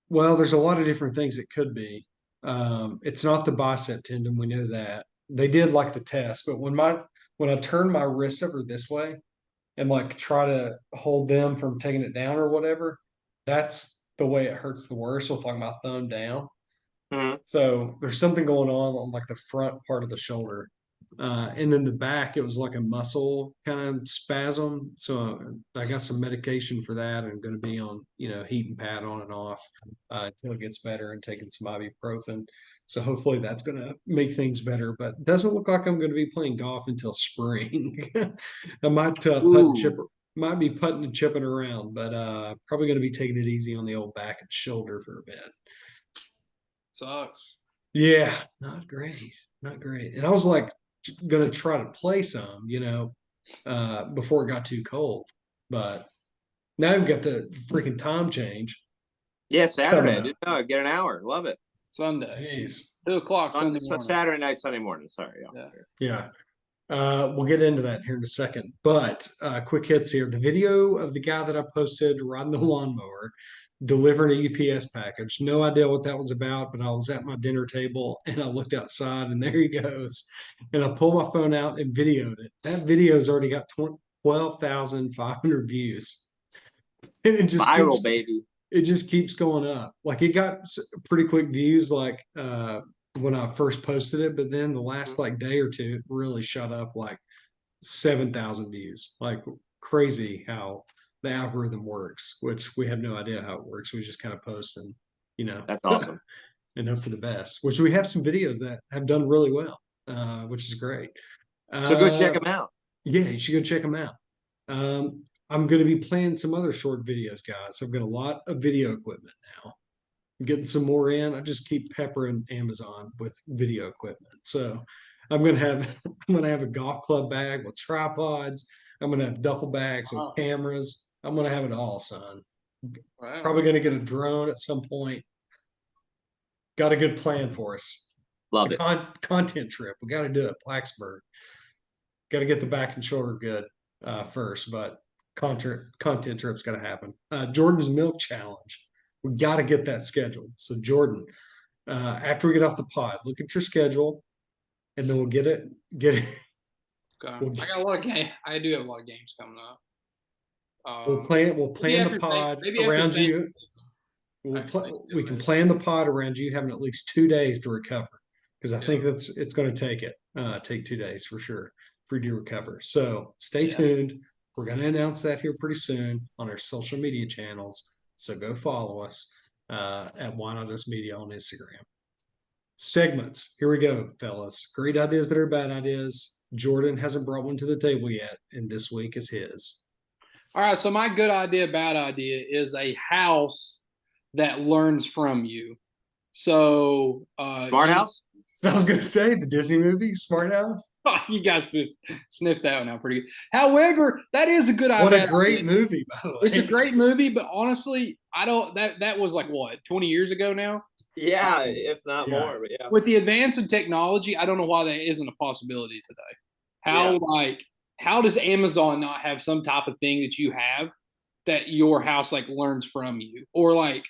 Well, there's a lot of different things it could be. It's not the bicep tendon. We know that. They did like the test, but when I turn my wrist over this way and like try to hold them from taking it down or whatever, that's the way it hurts the worst with like my thumb down. Mm-hmm. So there's something going on like the front part of the shoulder. And then the back, it was like a muscle kind of spasm. So I got some medication for that and going to be on, heat and pad on and off until it gets better and taking some ibuprofen. So hopefully that's going to make things better, but it doesn't look like I'm going to be playing golf until spring. I might might be putting and chipping around, but probably going to be taking it easy on the old back and shoulder for a bit. Sucks. Yeah, not great. And I was like, going to try to play some, before it got too cold. But now we've got the freaking time change. Yeah, Saturday. I didn't know. Get an hour. Love it. Sunday. Jeez. 2:00 Sunday morning. Saturday night, Sunday morning. Sorry. Yeah. We'll get into that here in a second. But quick hits here. The video of the guy that I posted riding the lawnmower delivering a UPS package. No idea what that was about, but I was at my dinner table and I looked outside and there he goes. And I pulled my phone out and videoed it. That video's already got 12,500 views. And it just Viral, keeps, baby. it just keeps going up. Like it got pretty quick views like when I first posted it, but then the last like day or two, it really shot up like 7,000 views. Like crazy how the algorithm works, which we have no idea how it works. We just kind of post and That's awesome. and hope for the best. Which we have some videos that have done really well, which is great. So go check them out. Yeah, you should go check them out. I'm going to be playing some other short videos, guys. I've got a lot of video equipment now. I'm getting some more in. I just keep peppering Amazon with video equipment. So I'm going to have I'm going to have a golf club bag with tripods. I'm going to have duffel bags with cameras. I'm going to have it all, son. Wow. Probably going to get a drone at some point. Got a good plan for us. Love it. Content trip. We got to do it. Blacksburg. Got to get the back and shoulder good first, but content trip's got to happen. Jordan's Milk Challenge. We got to get that scheduled. So Jordan, after we get off the pod, look at your schedule, and then we'll get it. Okay. I got a lot of game. I do have a lot of games coming up. We'll plan the pod around you. We can plan the pod around you having at least 2 days to recover, because I think it's going to take 2 days for sure for you to recover. So stay tuned. We're going to announce that here pretty soon on our social media channels. So go follow us at Why Not Us Media on Instagram. Segments. Here we go, fellas. Great ideas that are bad ideas. Jordan hasn't brought one to the table yet, and this week is his. All right. So my good idea, bad idea is a house that learns from you. So Smart House? So I was going to say the Disney movie, Smart House. You guys sniffed that one out pretty good. However, that is a good idea. What a great movie, by the way. It's a great movie, but honestly, I don't. That was like what 20 years ago now. Yeah, if not more. But yeah. With the advance in technology, I don't know why that isn't a possibility today. How does Amazon not have some type of thing that you have that your house like learns from you, or like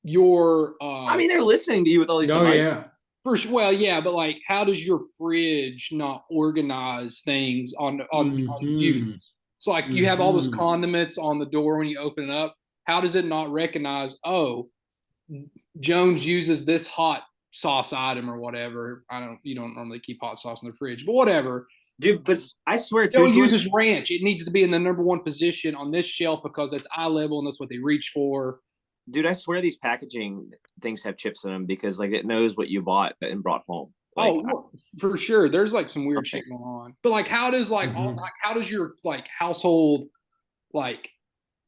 your? I mean, they're listening to you with all these devices. Yeah. First, well, yeah, but like, how does your fridge not organize things on use? So, like, you have all those condiments on the door when you open it up. How does it not recognize? Oh, Jones uses this hot sauce item or whatever. You don't normally keep hot sauce in the fridge, but whatever. Dude, but I swear, Joe uses ranch. It needs to be in the number one position on this shelf because it's eye level and that's what they reach for. Dude, I swear these packaging things have chips in them because like it knows what you bought and brought home. Like, for sure. There's like some weird shit going on. But like, how does how does your like household like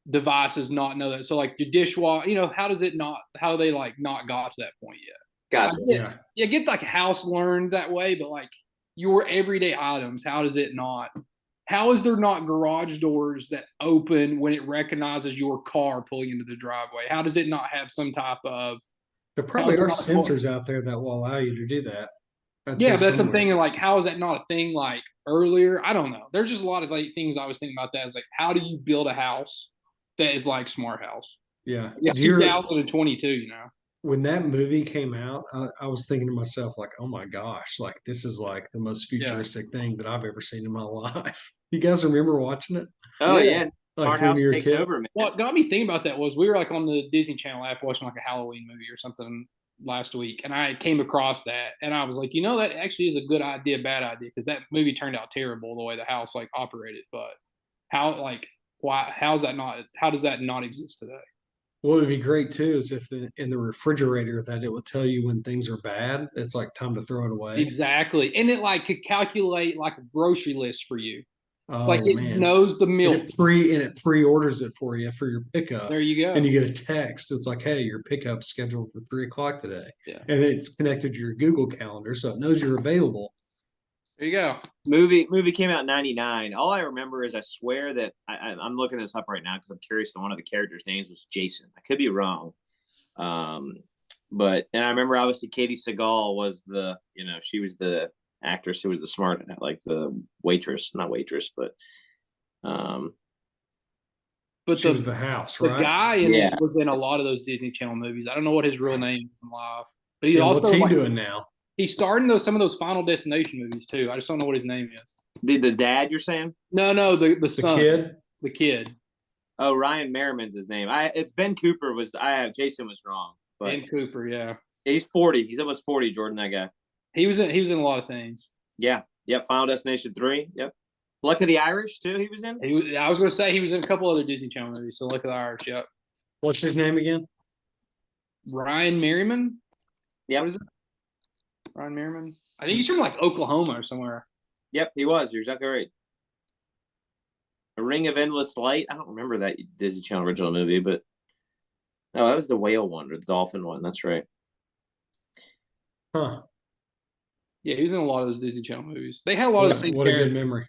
devices not know that? So like your dishwasher, how does it not? How do they like not got to that point yet? Gotcha. Get like house learned that way, but like your everyday items, how does it not? How is there not garage doors that open when it recognizes your car pulling into the driveway? How does it not have some type of? There probably are sensors out there that will allow you to do that. But that's the thing. Like, how is that not a thing? Like earlier, I don't know. There's just a lot of like things I was thinking about. That is like, how do you build a house that is like Smart House? Yeah, it's 2022. When that movie came out, I was thinking to myself, like, oh my gosh, like this is like the most futuristic thing that I've ever seen in my life. You guys remember watching it? Oh yeah. Like Smart House takes over, man. What got me thinking about that was we were like on the Disney Channel app watching like a Halloween movie or something last week, and I came across that, and I was like, that actually is a good idea, bad idea, because that movie turned out terrible the way the house like operated. But how does that not exist today? What would be great too is if in the refrigerator that it would tell you when things are bad. It's like time to throw it away. Exactly, and it like could calculate like a grocery list for you. Oh, like it knows the milk. And it pre-orders it for you for your pickup. There you go. And you get a text. It's like, hey, your pickup's scheduled for 3:00 today. Yeah. And it's connected to your Google Calendar, so it knows you're available. There you go. Movie came out in 99. All I remember is I swear that I'm looking this up right now because I'm curious that one of the characters' names was Jason. I could be wrong. But I remember obviously Katie Seagal was she was the actress who was the smart, like the not waitress, but she was the house, right? The guy in it was in a lot of those Disney Channel movies. I don't know what his real name is in live, but he's also what's he doing now? He's starring some of those Final Destination movies too. I just don't know what his name is. The dad you're saying? No, the The son, kid? the kid, Oh, Ryan Merriman's his name. It's Ben Cooper Jason was wrong, but Ben Cooper. Yeah, he's 40. He's almost 40. Jordan, that guy. he was in a lot of things. Yeah. Yep. Final Destination 3. Yep. Luck of the Irish too. He was in. I was going to say he was in a couple other Disney Channel movies. So Luck of the Irish. Yep. What's his name again? Ryan Merriman. Yeah. What is it? Ryan Merriman. I think he's from like Oklahoma or somewhere. Yep, he was. You're exactly right. A Ring of Endless Light. I don't remember that Disney Channel original movie, but no, that was the whale one or the dolphin one. That's right. Huh. Yeah, he was in a lot of those Disney Channel movies. They had a lot of the same What a characters. good memory.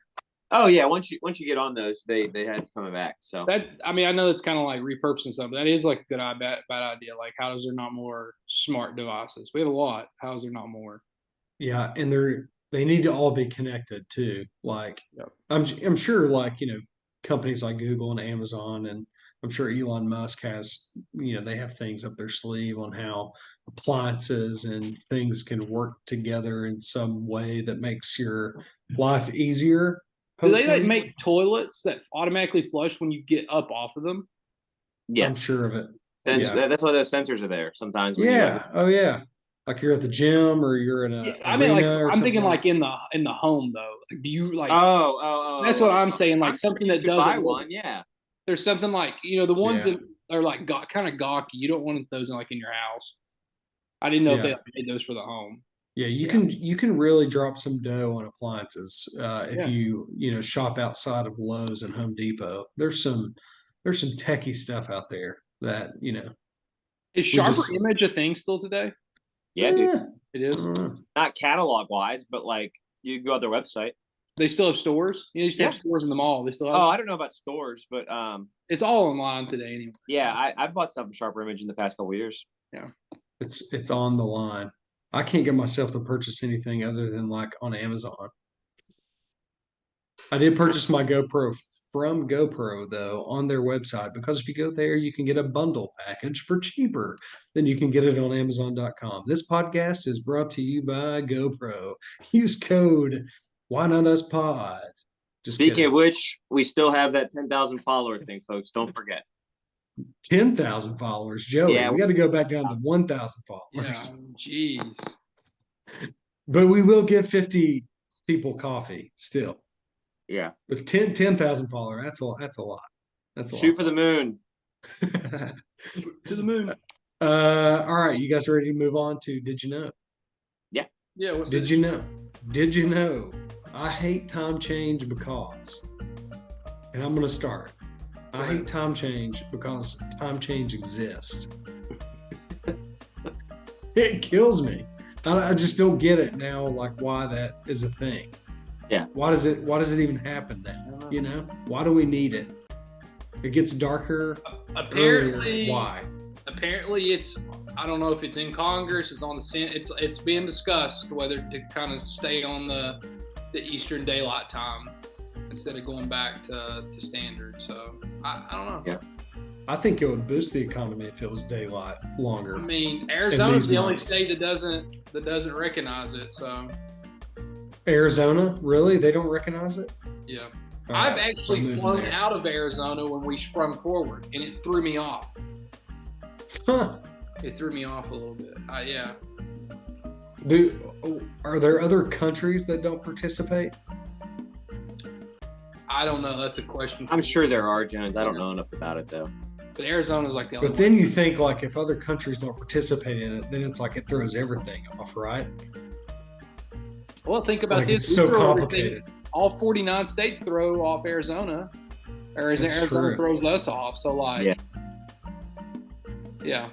Oh yeah, once you get on those, they had to come back. So I know that's kind of like repurposing something. That is like a bad idea. Like, how is there not more smart devices? We have a lot. How is there not more? Yeah, and they need to all be connected too. Like, Yep. I'm sure, like, companies like Google and Amazon, and I'm sure Elon Musk has, they have things up their sleeve on how appliances and things can work together in some way that makes your life easier. Do they like Hopefully. make toilets that automatically flush when you get up off of them? yes, I'm sure of it. Yeah. That's why those sensors are there sometimes. Yeah. Oh yeah. Like you're at the gym or you're in a. Yeah, I mean, like I'm thinking, like like in the home though. Like, do you like? Oh. That's what I'm saying. Like something that doesn't. Buy one, yeah. There's something like the ones Yeah. that are like kind of gawky. You don't want those in your house. I didn't know if they made those for the home. Yeah, you can really drop some dough on appliances if you shop outside of Lowe's and Home Depot. There's some techie stuff out there that Is Sharper Image a thing still today? Yeah, dude. It is. Not catalog wise, but like you can go on their website. They still have stores. You used to have stores in the mall. They still have. Oh, I don't know about stores, but it's all online today anyway. Yeah, I've bought stuff from Sharper Image in the past couple of years. Yeah, it's on the line. I can't get myself to purchase anything other than like on Amazon. I did purchase my GoPro from GoPro though on their website, because if you go there, you can get a bundle package for cheaper than you can get it on Amazon.com. This podcast is brought to you by GoPro. Use code Why Not Us Pod. Speaking of which, we still have that 10,000 follower thing, folks. Don't forget. 10,000 followers, Joey. Yeah. We got to go back down to 1,000 followers. Yeah, jeez. But we will give 50 people coffee still. Yeah. With 10,000 followers, that's a lot. That's a Shoot for the moon. To the moon. All right, you guys ready to move on to Did You Know? Yeah. Yeah. Did you know? Did you know? I hate time change because, and I'm going to start. I hate time change because time change exists. It kills me. I just don't get it now, like why that is a thing. Yeah. Why does it even happen then? Why do we need it? It gets darker. Apparently, earlier. Why? Apparently, it's, I don't know if it's in Congress, it's on the Senate. It's being discussed whether to kind of stay on the Eastern Daylight Time instead of going back to standard. So I don't know. Yeah. I think it would boost the economy if it was daylight longer. I mean, Arizona's the only state that doesn't recognize it. So Arizona, really? They don't recognize it? Yeah. All I've right, actually flown out of Arizona when we sprung forward, and it threw me off. Huh. It threw me off a little bit. Yeah. Are there other countries that don't participate? I don't know. That's a question. I'm sure there are, Jones. I don't know enough about it though. But Arizona's like the only But then you think, like, if other countries don't participate in it, then it's like it throws everything off, right? Well, think about Like, this. it's so complicated. All 49 states throw off Arizona. Arizona throws us off. So, like, yeah.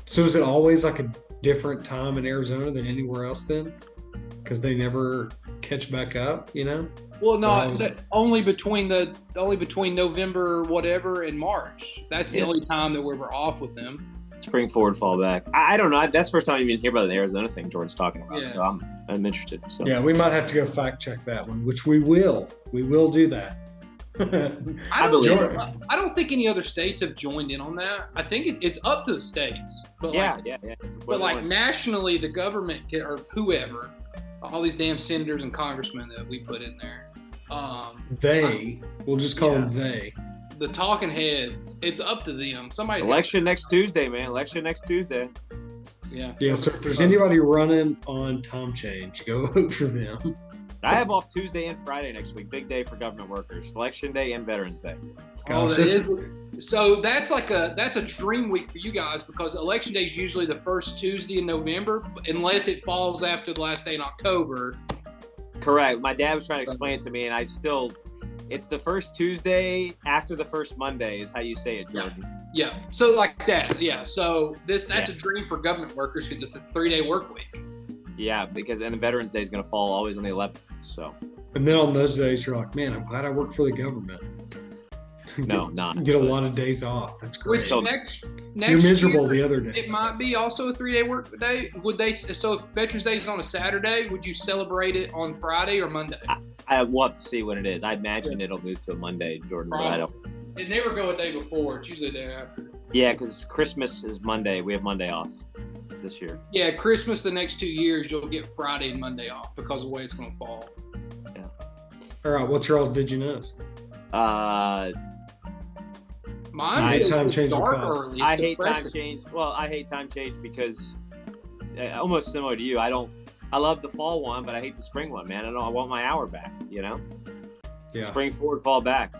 So is it always like a different time in Arizona than anywhere else then? Because they never catch back up, Well, no, only between November whatever and March. That's the only time that we're off with them. Spring forward, fall back. I don't know. That's the first time I even hear about the Arizona thing Jordan's talking about. Yeah. So I'm interested. So yeah, we might have to go fact check that one, which we will. We will do that. I don't think any other states have joined in on that. I think it's up to the states. But yeah. But like nationally, the government or whoever, all these damn senators and congressmen that we put in there, We'll just call them Yeah. they. The talking heads, it's up to them. Somebody's Election next Tuesday, man. Election next Tuesday. Yeah. Yeah, so if there's anybody running on Tom Change, go vote for them. I have off Tuesday and Friday next week. Big day for government workers. Election Day and Veterans Day. Oh, Gosh, that this- is. So that's a dream week for you guys because election day is usually the first Tuesday in November, unless it falls after the last day in October. Correct. My dad was trying to explain it to me, and it's the first Tuesday after the first Monday is how you say it, Jordan. Yeah. So like that. Yeah. So that's Yeah. a dream for government workers because it's a 3-day work week. Yeah, and the Veterans Day is going to fall always on the 11th. So And then on those days, you're like, man, I'm glad I work for the government. no, not. Get a lot of days off. That's great. Which So- next You're miserable year, the other days. it might be also a 3-day work day. Would they? So if Veterans Day is on a Saturday, would you celebrate it on Friday or Monday? I will have to see when it is. I imagine it'll move to a Monday, Jordan, but I don't. It never go a day before. It's usually a day after. Yeah, because Christmas is Monday. We have Monday off this year. Yeah, Christmas the next 2 years you'll get Friday and Monday off because of the way it's going to fall. All right, what Charles did you know? Mine I hate says time it's change dark request. early. It's I hate time depressing. change. Well, I hate time change because almost similar to you. I love the fall one, but I hate the spring one, man. I want my hour back, you know? Yeah. Spring forward, fall back.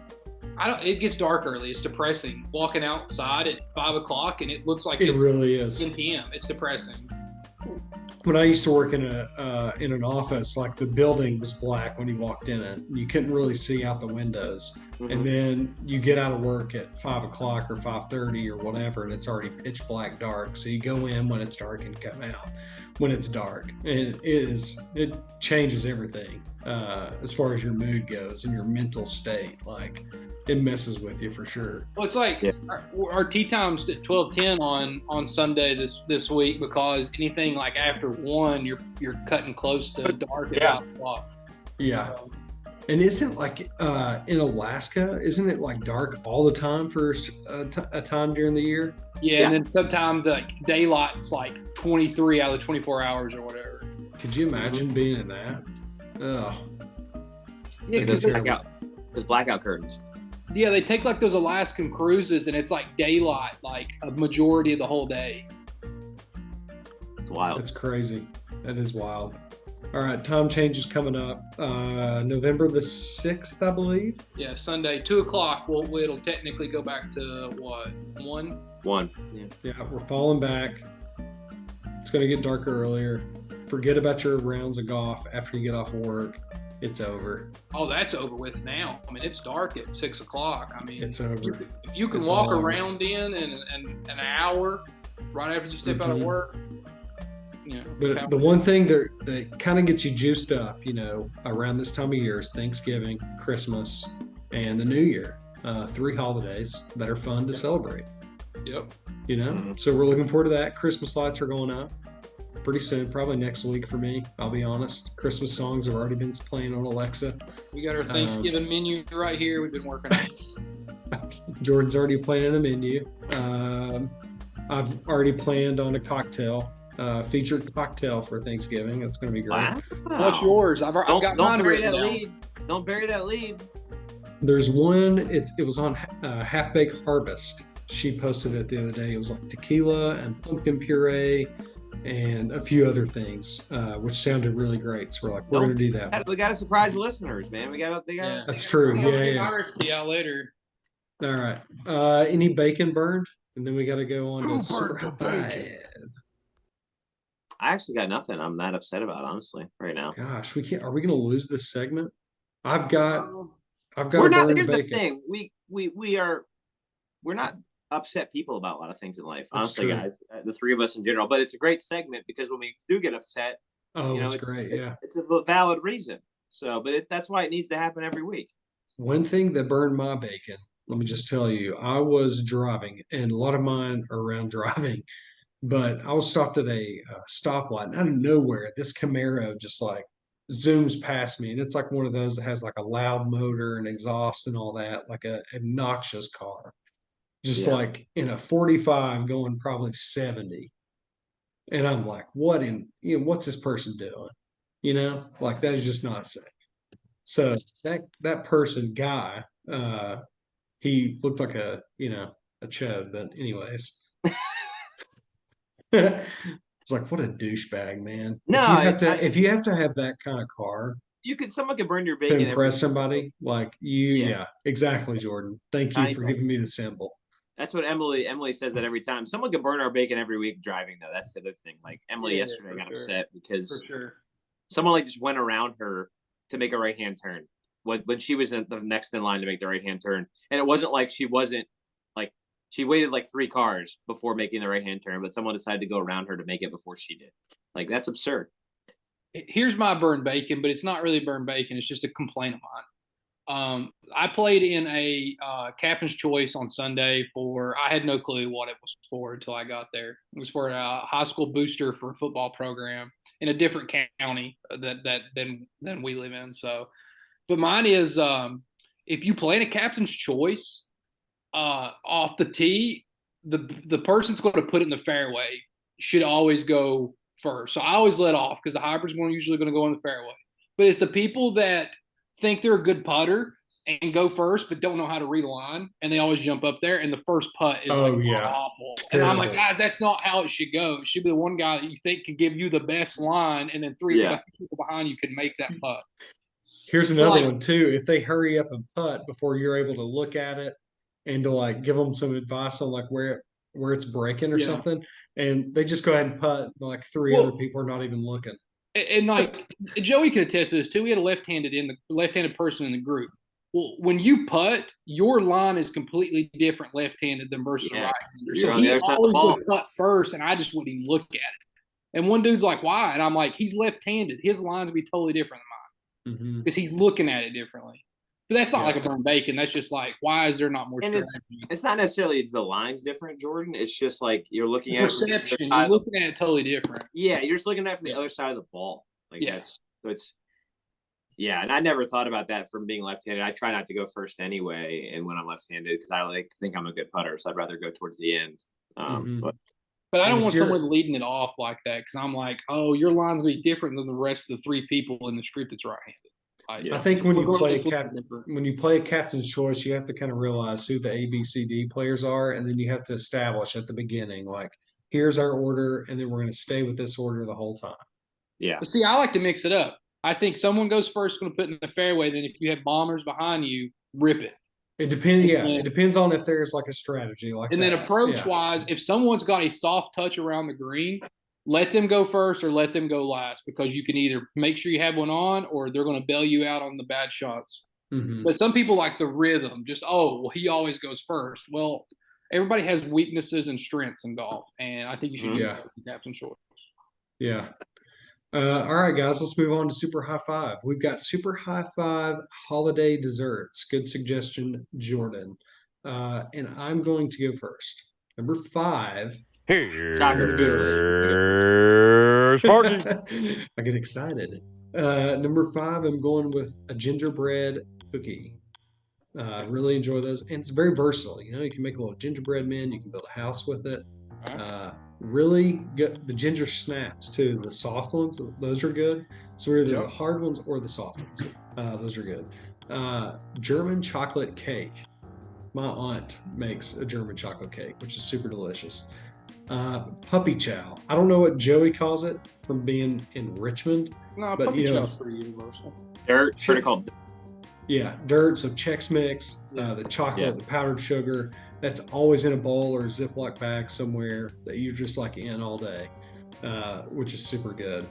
It gets dark early. It's depressing. Walking outside at 5 o'clock and it looks like It it's really is. 10 p.m. It's depressing. When I used to work in an office, like the building was black when you walked in it. You couldn't really see out the windows. Mhm. And then you get out of work at 5 o'clock or 5:30 or whatever, and it's already pitch black dark. So you go in when it's dark and come out when it's dark. And it changes everything as far as your mood goes and your mental state. Like it messes with you for sure. Well, it's like Yeah. our tea time's at 12:10 on Sunday this week because anything like after 1, you're cutting close to dark at Yeah. 5 o'clock. Yeah. So, And isn't like in Alaska, isn't it like dark all the time for a time during the year? yeah, and then sometimes like daylight's like 23 out of the 24 hours or whatever. Could you imagine being in that? Oh, Yeah, Because because they're- There's blackout curtains. they take like those Alaskan cruises and it's like daylight like a majority of the whole day. It's wild. that's crazy. That is wild. All right, time change is coming up. November the 6th, I believe. Yeah, Sunday 2 o'clock. Well, it'll technically go back to what 1. One. Yeah. Yeah, we're falling back. It's going to get darker earlier. Forget about your rounds of golf after you get off of work. It's over. Oh, that's over with now. I mean, it's dark at 6 o'clock. I mean, It's over. if you can It's walk all over. around in an hour right after you step out of Mhm. work, you know. But the one thing that kind of gets you juiced up, around this time of year is Thanksgiving, Christmas, and the New Year. 3 holidays that are fun to celebrate. Yep. Mhm. So we're looking forward to that. Christmas lights are going up pretty soon, probably next week for me. I'll be honest. Christmas songs have already been playing on Alexa. We got our Thanksgiving menu right here. We've been working on it. Jordan's already planning a menu. I've already planned on a cocktail, featured cocktail for Thanksgiving. That's going to be great. Wow. What's yours? I've got Don't mine bury written that down. lead. Don't bury that lead. There's one. It was on Half Baked Harvest. She posted it the other day. It was like tequila and pumpkin puree and a few other things, which sounded really great. So we're like, we're Nope. going to do that. We got to surprise the listeners, man. Yeah. That's true. I'll get Yeah. my recipe out later. All right. Any bacon burned? And then we got to go on to Who burned the Super bacon? Bad. I actually got nothing I'm that upset about, honestly, right now. Gosh, we can't. Are we going to lose this segment? I've got We're a not. burned Here's bacon. the thing. We're not upset people about a lot of things in life, That's honestly, true. guys. The three of us in general. But it's a great segment because when we do get upset, Oh, you know, it's great. Yeah. it's a valid reason. So, but that's why it needs to happen every week. One thing that burned my bacon, let me just tell you, I was driving, and a lot of mine are around driving, but I was stopped at a stoplight, and out of nowhere, this Camaro just like zooms past me, and it's like one of those that has like a loud motor and exhaust and all that, like a obnoxious car, just Yeah. like in a 45 going probably 70. And I'm like, what's this person doing? Like that is just not safe. So that person guy, he looked like a chud, but anyways. It's like, what a douchebag, man. No, If you have to have that kind of car someone could burn your to bacon impress somebody, like Yeah. exactly, Jordan. Thank you for giving me the symbol. That's what Emily says that every time. Someone could burn our bacon every week driving, though. That's the other thing. Like Emily yesterday got upset because someone like just went around her to make a right hand turn when she was the next in line to make the right hand turn, and it wasn't like she waited like 3 cars before making the right hand turn, but someone decided to go around her to make it before she did. Like that's absurd. Here's my burned bacon, but it's not really burned bacon. It's just a complaint of mine. I played in a captain's choice on Sunday I had no clue what it was for until I got there. It was for a high school booster for a football program in a different county than we live in. So, but mine is if you play in a captain's choice off the tee, the person's going to put it in the fairway should always go first. So I always let off because the hybrid's usually going to go in the fairway. But it's the people that think they're a good putter and go first, but don't know how to read a line, and they always jump up there, and the first putt is awful. Terrible. And I'm like, guys, that's not how it should go. It should be the one guy that you think can give you the best line, and then three people behind you can make that putt. Here's another one too. If they hurry up and putt before you're able to look at it and to give them some advice on where it's breaking or something, and they just go ahead and putt, three other people are not even looking. And Joey can attest to this too. We had a left-handed person in the group. Well, when you putt, your line is completely different left-handed than versus right-hander. So he always would putt first, and I just wouldn't even look at it. And one dude's like, "Why?" And I'm like, "He's left-handed. His lines would be totally different than mine because he's looking at it differently." But that's not like a burn bacon. That's just like, why is there not more strategy? It's not necessarily the lines different, Jordan. It's just like you're looking at perception. You're looking at it totally different. Yeah, you're just looking at it from the other side of the ball. And I never thought about that from being left-handed. I try not to go first anyway, and when I'm left-handed, because I think I'm a good putter, so I'd rather go towards the end. But I don't want someone leading it off like that because I'm like, oh, your line's will be different than the rest of the 3 people in the group that's right-handed. I think when you play a captain's choice, you have to kind of realize who the ABCD players are, and then you have to establish at the beginning, here's our order, and then we're going to stay with this order the whole time. Yeah. But see, I like to mix it up. I think someone goes first, going to put in the fairway. Then if you have bombers behind you, rip it. It depends. Yeah, it depends on if there's a strategy like that. And then approach-wise, if someone's got a soft touch around the green, let them go first or let them go last because you can either make sure you have one on or they're going to bail you out on the bad shots. Mm-hmm. But some people like the rhythm. Just, he always goes first. Well, everybody has weaknesses and strengths in golf, and I think you should use the captain's choice. Yeah. All right, guys, let's move on to Super High Five. We've got Super High Five holiday desserts. Good suggestion, Jordan. And I'm going to go first. Number 5. Here's Sparky. I get excited. Number 5, I'm going with a gingerbread cookie. Really enjoy those. And it's very versatile. You can make a little gingerbread man. You can build a house with it. Really good. The ginger snaps too. The soft ones, those are good. So either the hard ones or the soft ones. Those are good. German chocolate cake. My aunt makes a German chocolate cake, which is super delicious. Puppy chow. I don't know what Joey calls it from being in Richmond. No, but puppy chow is pretty universal. Dirt, pretty called. Yeah, dirt. So Chex Mix, the chocolate, the powdered sugar. That's always in a bowl or a Ziploc bag somewhere that you're just in all day, which is super good.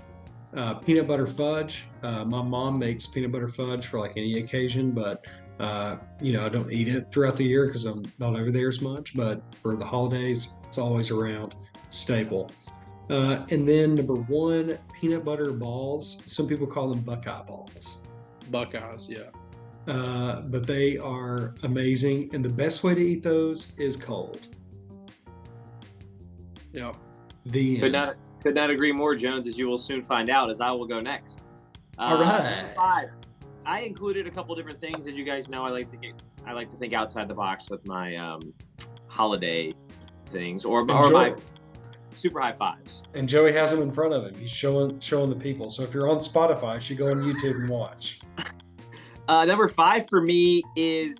Peanut butter fudge. My mom makes peanut butter fudge for any occasion, but I don't eat it throughout the year because I'm not over there as much. But for the holidays, it's always around. Staple. And then number 1, peanut butter balls. Some people call them Buckeye balls. Buckeyes, yeah. But they are amazing, and the best way to eat those is cold. Yeah. Could not agree more, Jones, as you will soon find out, as I will go next. All right. 5. I included a couple different things. As you guys know, I like to think outside the box with my holiday things or my super high fives. And Joey has them in front of him. He's showing the people. So if you're on Spotify, you should go on YouTube and watch. Number 5 for me is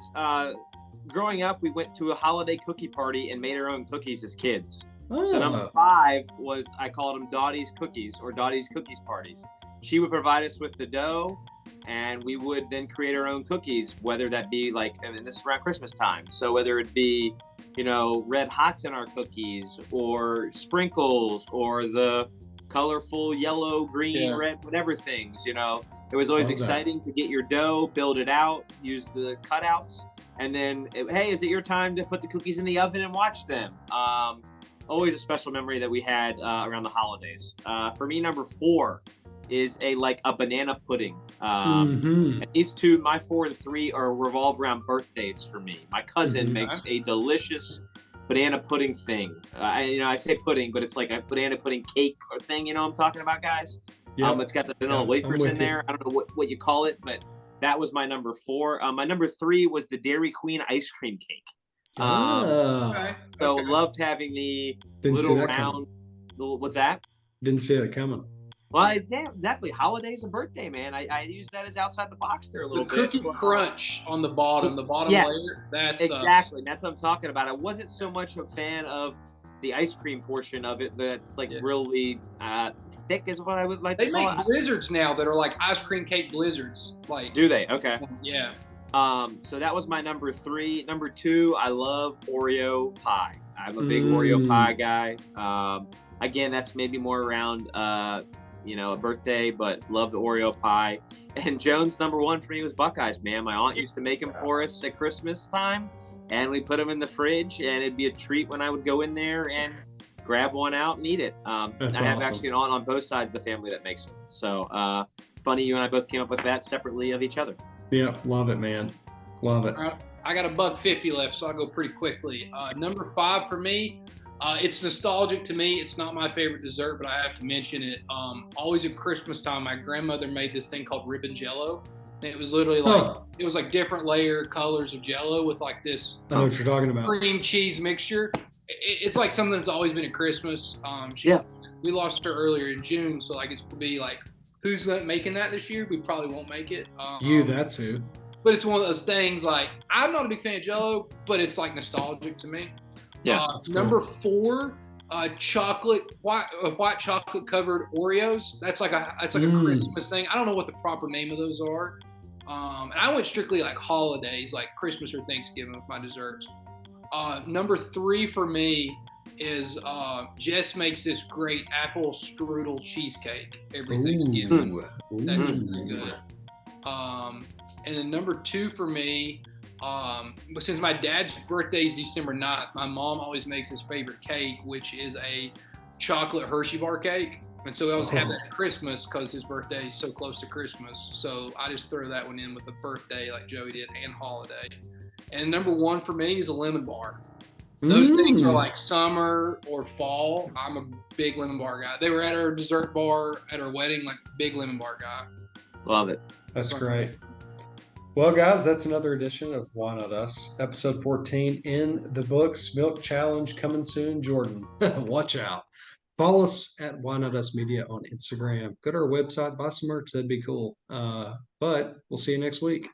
growing up, we went to a holiday cookie party and made our own cookies as kids. So number 5 was, I called them Dottie's Cookies or Dottie's Cookies Parties. She would provide us with the dough, and we would then create our own cookies, whether that be like, and this is around Christmas time. So whether it be, Red Hots in our cookies or sprinkles or the colorful yellow, green, red, whatever things, it was always exciting to get your dough, build it out, use the cutouts, and then, hey, is it your time to put the cookies in the oven and watch them? Always a special memory that we had around the holidays. For me, number 4 is a banana pudding. And these two, my 4 and 3, revolve around birthdays for me. My cousin makes a delicious banana pudding thing. I say pudding, but it's like a banana pudding cake or thing. You know what I'm talking about, guys? Yeah. It's got the vanilla wafers in there. I don't know what you call it, but that was my number 4. My number 3 was the Dairy Queen ice cream cake. So loved having the little round. What's that? Didn't see that coming. Well, yeah, exactly. Holidays and birthday, man. I use that as outside the box there a little bit. The cookie crunch on the bottom layer. That's exactly. That's what I'm talking about. I wasn't so much a fan of the ice cream portion of it. That's really thick, is what I would like to call it. They make blizzards now that are like ice cream cake blizzards. Do they? Okay. Yeah. So that was my number 3. Number 2, I love Oreo pie. I'm a big Oreo pie guy. Again, that's maybe more around a birthday, but love the Oreo pie. And Jones, number 1 for me was Buckeyes, man. My aunt used to make them for us at Christmas time, and we put them in the fridge, and it'd be a treat when I would go in there and grab one out and eat it. I have actually an aunt on both sides of the family that makes them. So funny you and I both came up with that separately of each other. Yeah, love it, man. Love it. I got $1.50 left, so I'll go pretty quickly. Number 5 for me, it's nostalgic to me. It's not my favorite dessert, but I have to mention it. Always at Christmas time, my grandmother made this thing called ribbon jello. And it was literally it was like different layer colors of jello with like this I know what you're talking about. Cream cheese mixture. It's like something that's always been at Christmas. We lost her earlier in June, so it's gonna be like, who's not making that this year? We probably won't make it. That's who. But it's one of those things I'm not a big fan of jello, but it's nostalgic to me. Yeah. Number 4, white chocolate covered Oreos. That's like a Christmas thing. I don't know what the proper name of those are. And I went strictly holidays, like Christmas or Thanksgiving with my desserts. Number 3 for me is Jess makes this great apple strudel cheesecake every Thanksgiving. That's really good. And then number 2 for me, since my dad's birthday is December 9th, my mom always makes his favorite cake, which is a chocolate Hershey bar cake. And so I always have that at Christmas because his birthday is so close to Christmas. So I just throw that one in with the birthday like Joey did and holiday. And number 1 for me is a lemon bar. Those things are like summer or fall. I'm a big lemon bar guy. They were at our dessert bar at our wedding, big lemon bar guy. Love it. That's great. Well, guys, that's another edition of Why Not Us, episode 14 in the books. Milk Challenge coming soon, Jordan. Watch out. Follow us at Why Not Us Media on Instagram. Go to our website, buy some merch. That'd be cool. But we'll see you next week.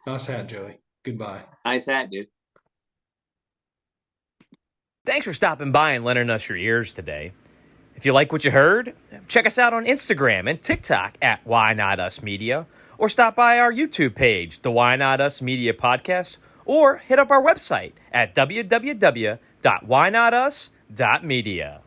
Nice hat, Joey. Goodbye. Nice hat, dude. Thanks for stopping by and lending us your ears today. If you like what you heard, check us out on Instagram and TikTok at Why Not Us Media, or stop by our YouTube page, the Why Not Us Media Podcast, or hit up our website at www.whynotus.media.